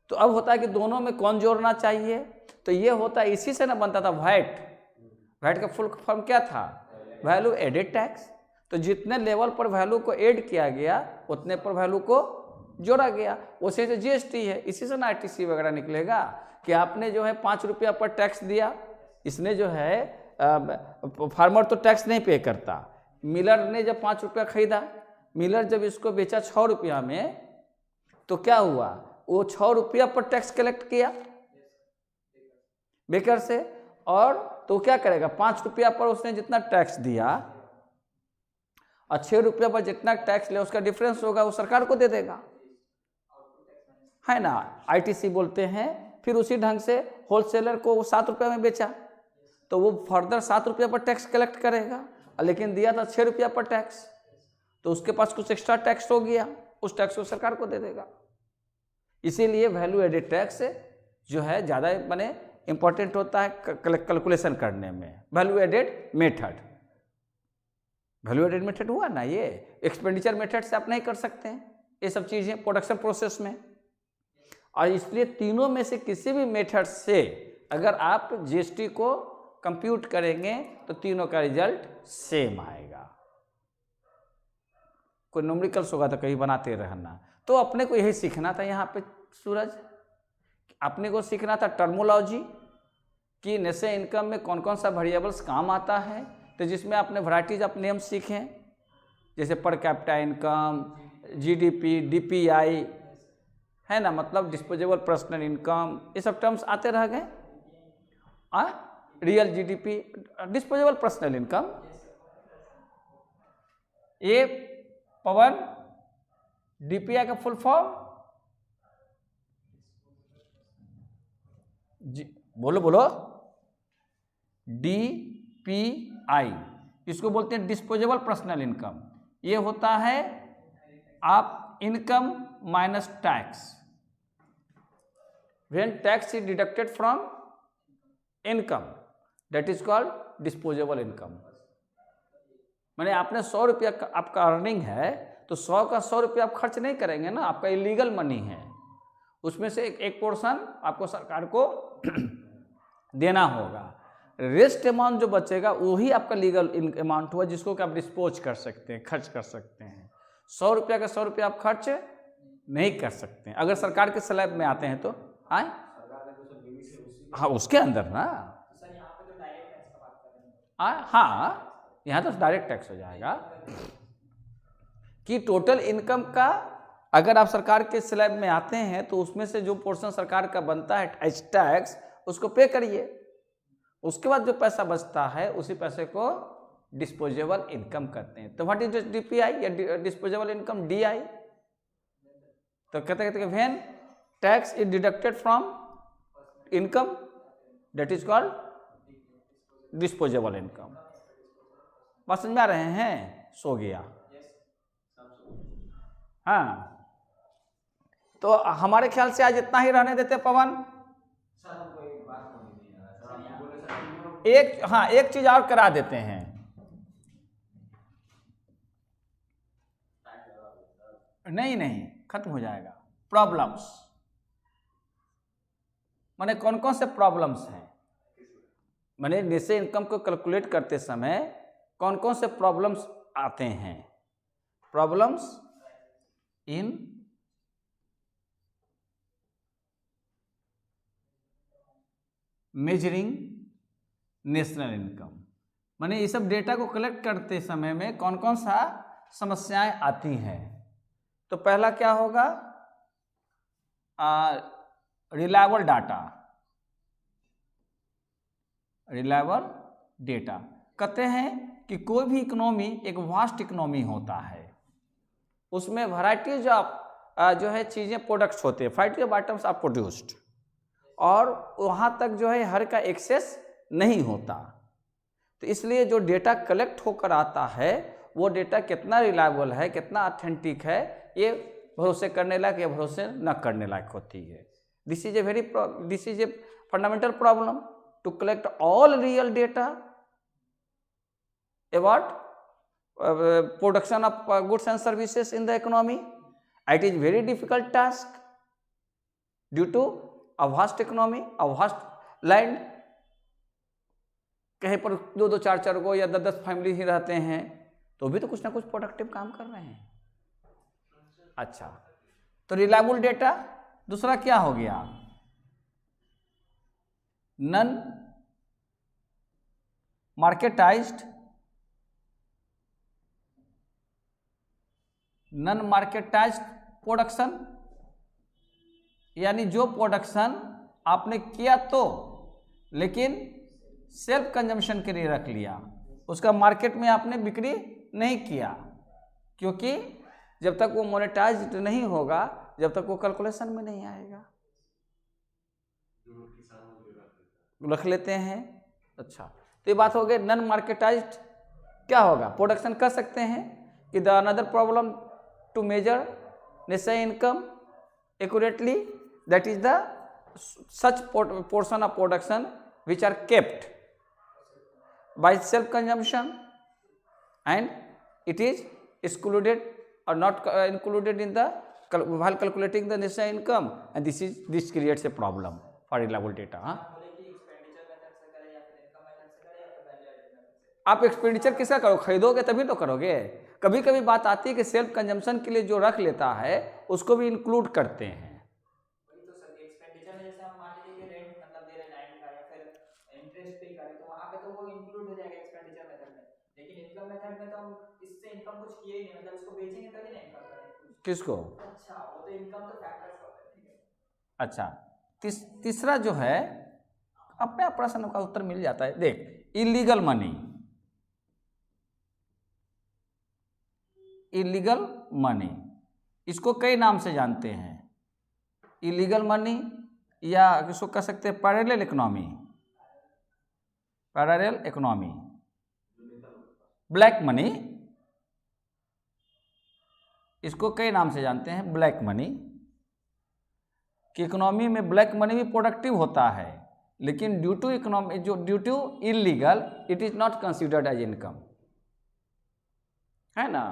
Speaker 1: तो अब होता है कि दोनों में कौन जोड़ना चाहिए, तो ये होता है, इसी से ना बनता था वैट। वैट का फुल फॉर्म क्या था? Value added tax. तो जितने लेवल पर वैल्यू को ऐड किया गया उतने पर वैल्यू को जोड़ा गया, उसी से जीएसटी है। इसी से ना आईटीसी वगैरह निकलेगा कि आपने जो है 5 रुपया पर टैक्स दिया, इसने जो है फार्मर तो टैक्स नहीं पे करता। मिलर ने जब 5 रुपया खरीदा, मिलर जब इसको बेचा 6 रुपया में, तो क्या हुआ? वो 6 रुपया पर टैक्स कलेक्ट किया बेकर से, और तो क्या करेगा? 5 रुपया पर उसने जितना टैक्स दिया और 6 रुपया पर जितना टैक्स लिया उसका डिफरेंस होगा, वो सरकार को दे देगा, है ना, आईटीसी बोलते हैं। फिर उसी ढंग से होलसेलर को वो 7 रुपया में बेचा, तो वो फर्दर 7 रुपया पर टैक्स कलेक्ट करेगा, लेकिन दिया था 6 रुपया पर टैक्स, तो उसके पास कुछ एक्स्ट्रा टैक्स हो गया, उस टैक्स को सरकार को दे देगा। इसीलिए वैल्यू एडेड टैक्स जो है ज़्यादा माने इंपॉर्टेंट होता है कैलकुलेशन करने में। Value added method, value added method हुआ ना, ये एक्सपेंडिचर मेथड से आप नहीं कर सकते हैं ये सब चीज़ें प्रोडक्शन प्रोसेस में। और इसलिए तीनों में से किसी भी मेथड से अगर आप जीएसटी को कंप्यूट करेंगे तो तीनों का रिजल्ट सेम आएगा। कोई न्यूमेरिकल्स होगा तो कहीं बनाते रहना। तो अपने को यही सीखना था यहाँ पे सूरज, अपने को सीखना था टर्मोलॉजी कि नेशनल इनकम में कौन कौन सा वेरिएबल्स काम आता है। तो जिसमें आपने वैराइटीज ऑफ नेम सीखे, जैसे per capita income, GDP, DPI, है ना, मतलब डिस्पोजेबल पर्सनल इनकम, ये सब टर्म्स आते रह गए। Real GDP, disposable personal income, ये पवन डीपीआई का फुल फॉर्म बोलो बोलो, डीपीआई, इसको बोलते हैं डिस्पोजेबल पर्सनल इनकम। ये होता है आप income minus tax, when tax is deducted from income, that is called disposable income. मैंने आपने 100 रुपया आपका अर्निंग है, तो 100 का 100 रुपया आप खर्च नहीं करेंगे ना, आपका इलीगल मनी है, उसमें से एक पोर्शन आपको सरकार को देना होगा। रेस्ट अमाउंट जो बचेगा वही आपका लीगल अमाउंट हुआ, जिसको कि आप डिस्पोज कर सकते हैं, खर्च कर सकते हैं। 100 रुपया का 100 रुपया आप खर्च नहीं कर सकते हैं अगर सरकार के स्लैब में आते हैं तो। आए हाँ, उसके अंदर ना,
Speaker 2: सर यहाँ पे तो डायरेक्ट टैक्स का बात कर रहे हैं।
Speaker 1: हाँ, यहाँ तो डायरेक्ट टैक्स हो जाएगा कि टोटल इनकम का अगर आप सरकार के स्लैब में आते हैं तो उसमें से जो पोर्शन सरकार का बनता है टैक्स, उसको पे करिए। उसके बाद जो पैसा बचता है उसी पैसे को डिस्पोजेबल इनकम करते हैं। तो व्हाट इज डीपीआई या डिस्पोजेबल इनकम, डीआई। तो कहते हैं when tax is deducted from income, that is called disposable income. बात समझ में आ रहे हैं? सो गया। हाँ, तो हमारे ख्याल से आज इतना ही रहने देते पवन। एक चीज और करा देते हैं, नहीं खत्म हो जाएगा। प्रॉब्लम्स माने कौन कौन से प्रॉब्लम्स हैं, माने नेशनल इनकम को कैलकुलेट करते समय कौन कौन से प्रॉब्लम्स आते हैं। Problems in measuring national income, माने ये सब डेटा को कलेक्ट करते समय में कौन कौन सा समस्याएं आती हैं। तो पहला क्या होगा, रिलायबल डाटा, रिलायबल डेटा। कहते हैं कि कोई भी इकोनॉमी एक वास्ट इकोनॉमी होता है, उसमें वैराइटीज ऑफ जो है चीज़ें प्रोडक्ट्स होते हैं, variety of items are produced, और वहाँ तक जो है हर का एक्सेस नहीं होता। तो इसलिए जो डेटा कलेक्ट होकर आता है वो डेटा कितना रिलायबल है, कितना ऑथेंटिक है, ये भरोसे करने लायक या भरोसे न करने लायक होती है। This is a fundamental problem to collect all real data about production of goods and services in the economy. It is very difficult task due to a vast economy, a vast land. कहीं पर 2-2, 4-4 को या 10-10 family ही रहते हैं, तो भी तो कुछ ना कुछ प्रोडक्टिव काम कर रहे हैं। अच्छा, तो रिलायबल डेटा। दूसरा क्या हो गया? नन मार्केटाइज्ड, नन मार्केटाइज्ड प्रोडक्शन, यानी जो प्रोडक्शन आपने किया तो लेकिन सेल्फ कंजम्पशन के लिए रख लिया, उसका मार्केट में आपने बिक्री नहीं किया, क्योंकि जब तक वो मोनेटाइज्ड नहीं होगा, जब तक वो कैलकुलेशन में नहीं आएगा, रख लेते हैं। अच्छा, तो ये बात हो गई नन मार्केटाइज्ड। क्या होगा? प्रोडक्शन कर सकते हैं कि the another problem to measure necessary income accurately, that is the such portion of production which are kept by self consumption and it is excluded or not included in the while calculating the necessary income, and this creates a problem for reliable data. आप expenditure किसका करो? खरीदोगे तभी तो करोगे। कभी कभी बात आती है कि सेल्फ कंजम्पशन के लिए जो रख लेता है उसको भी इंक्लूड करते हैं। किसको?
Speaker 2: अच्छा, वो तो इनकम तो फैक्टर्स होते हैं, ठीक है।
Speaker 1: अच्छा, तीसरा जो है, अपने आप प्रश्न का उत्तर मिल जाता है। देख, इलीगल मनी, इलीगल मनी, इसको कई नाम से जानते हैं। इलीगल मनी, या इसको कह सकते हैं parallel economy, parallel economy, black money, इसको कई नाम से जानते हैं। ब्लैक मनी कि इकोनॉमी में ब्लैक मनी भी प्रोडक्टिव होता है, लेकिन ड्यू टू इकोनॉमी, जो due to illegal, it is not considered as income, है ना?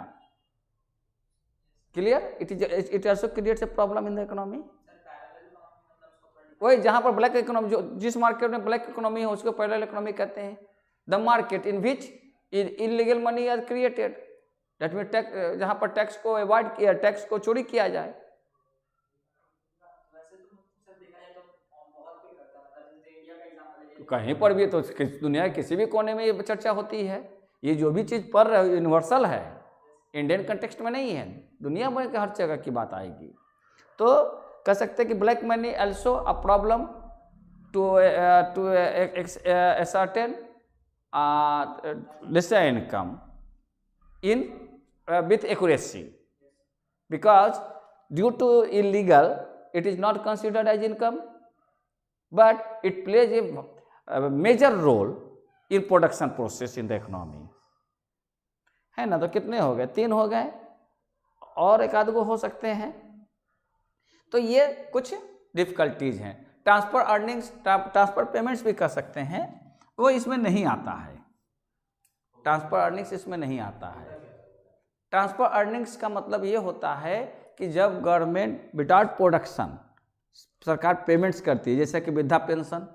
Speaker 1: Clear? It also creates a problem in the economy. वही जहां पर ब्लैक इकोनॉमी, जो जिस मार्केट में ब्लैक इकोनॉमी है उसको पैरेलल इकोनॉमी कहते हैं। The market in which illegal money are created, that mean tax, जहां पर टैक्स को अवॉइड किया, टैक्स को चोरी किया जाए। कहीं पर भी तो दुनिया के किसी भी कोने में ये चर्चा होती है। ये जो भी चीज़ पढ़ रहे हो यूनिवर्सल है, इंडियन कंटेक्स्ट में नहीं है, दुनिया भर के हर जगह की बात आएगी। तो कह सकते हैं कि black money also a problem to certain necessary income in with accuracy, because due to illegal it is not considered as income, but it plays a major role in production process in the economy, है ना? तो कितने हो गए? 3 हो गए, और एक आध गो हो सकते हैं। तो ये कुछ डिफिकल्टीज हैं। ट्रांसफर अर्निंग्स, ट्रांसफर पेमेंट्स भी कर सकते हैं, वो इसमें नहीं आता है। ट्रांसफर अर्निंग्स इसमें नहीं आता है। ट्रांसफर अर्निंग्स का मतलब ये होता है कि जब गवर्नमेंट विदाउट प्रोडक्शन सरकार पेमेंट्स करती है, जैसे कि वृद्धा पेंशन,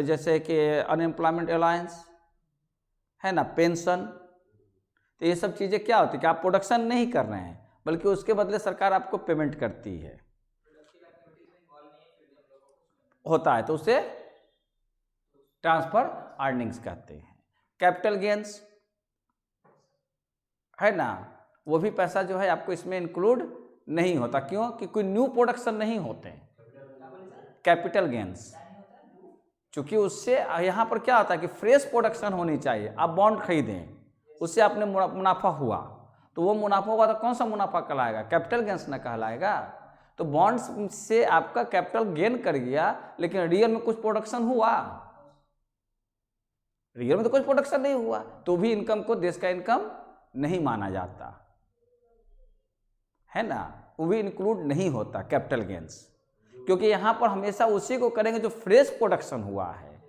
Speaker 1: जैसे कि अनएम्प्लॉयमेंट अलाउंस, है ना, पेंशन, तो ये सब चीज़ें क्या होती है कि आप प्रोडक्शन नहीं कर रहे हैं, बल्कि उसके बदले सरकार आपको पेमेंट करती है, होता है, तो उसे ट्रांसफर अर्निंग्स कहते हैं। कैपिटल गेंस, है ना, वो भी पैसा जो है आपको इसमें इंक्लूड नहीं होता। क्यों? कि कोई न्यू प्रोडक्शन नहीं होते। कैपिटल गेंस, क्योंकि उससे यहाँ पर क्या होता है कि फ्रेश प्रोडक्शन होनी चाहिए। आप बॉन्ड खरीदें, उससे आपने मुनाफा हुआ, तो वो मुनाफा हुआ तो कौन सा मुनाफा कहलाएगा? कैपिटल गेंस ना कहलाएगा। तो बॉन्ड से आपका कैपिटल गेन कर गया, लेकिन रियल में कुछ प्रोडक्शन हुआ? रियल में तो कुछ प्रोडक्शन नहीं हुआ, तो भी इनकम को देश का इनकम नहीं माना जाता है ना, वो भी इंक्लूड नहीं होता कैपिटल गेंस। क्योंकि यहाँ पर हमेशा उसी को करेंगे जो फ्रेश प्रोडक्शन हुआ है।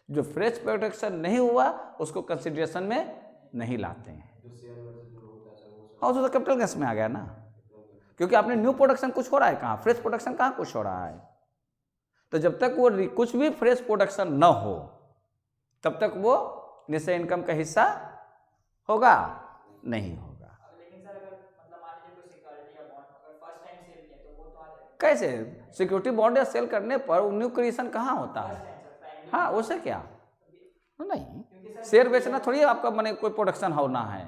Speaker 1: जो फ्रेश प्रोडक्शन नहीं हुआ उसको कंसिडरेशन में नहीं लाते हैं।
Speaker 3: जो शेयर वर्सेस जो होता है सर वो सब
Speaker 1: हाँ, तो कैपिटल गेंस में आ गया ना, क्योंकि आपने न्यू प्रोडक्शन कुछ हो रहा है कहाँ? फ्रेश प्रोडक्शन कहाँ कुछ हो रहा है? तो जब तक वो कुछ भी फ्रेश प्रोडक्शन न हो तब तक वो निश्चय इनकम का हिस्सा होगा नहीं होगा।
Speaker 2: लेकिन सर अगर मतलब मान लीजिए कोई सिक्योरिटी या बॉन्ड अगर फर्स्ट टाइम सेल किया तो वो तो आ जाएगा।
Speaker 1: कैसे? सिक्योरिटी बॉन्ड या सेल करने पर न्यू क्रिएशन कहाँ होता है? हाँ, उससे क्या नहीं, शेयर बेचना थोड़ी आपका माने कोई प्रोडक्शन होना है।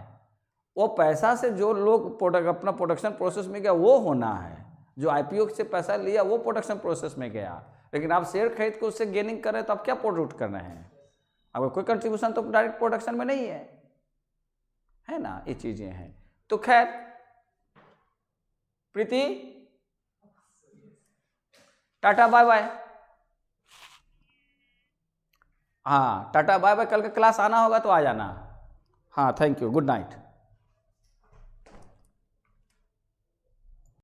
Speaker 1: वो पैसा से जो लोग अपना प्रोडक्शन प्रोसेस में गया वो होना है। जो आईपीओ से पैसा लिया वो प्रोडक्शन प्रोसेस में गया, लेकिन आप शेयर खरीद के उससे गेनिंग कर रहे हैं तो आप क्या प्रोड्यूट कर रहे हैं? आपका कोई कंट्रीब्यूशन तो डायरेक्ट प्रोडक्शन में नहीं है ना, ये चीजें हैं। तो खैर प्रीति, टाटा बाय बाय। हाँ, टाटा बाय बाय। कल का क्लास आना होगा तो आ जाना। हाँ, थैंक यू, गुड नाइट।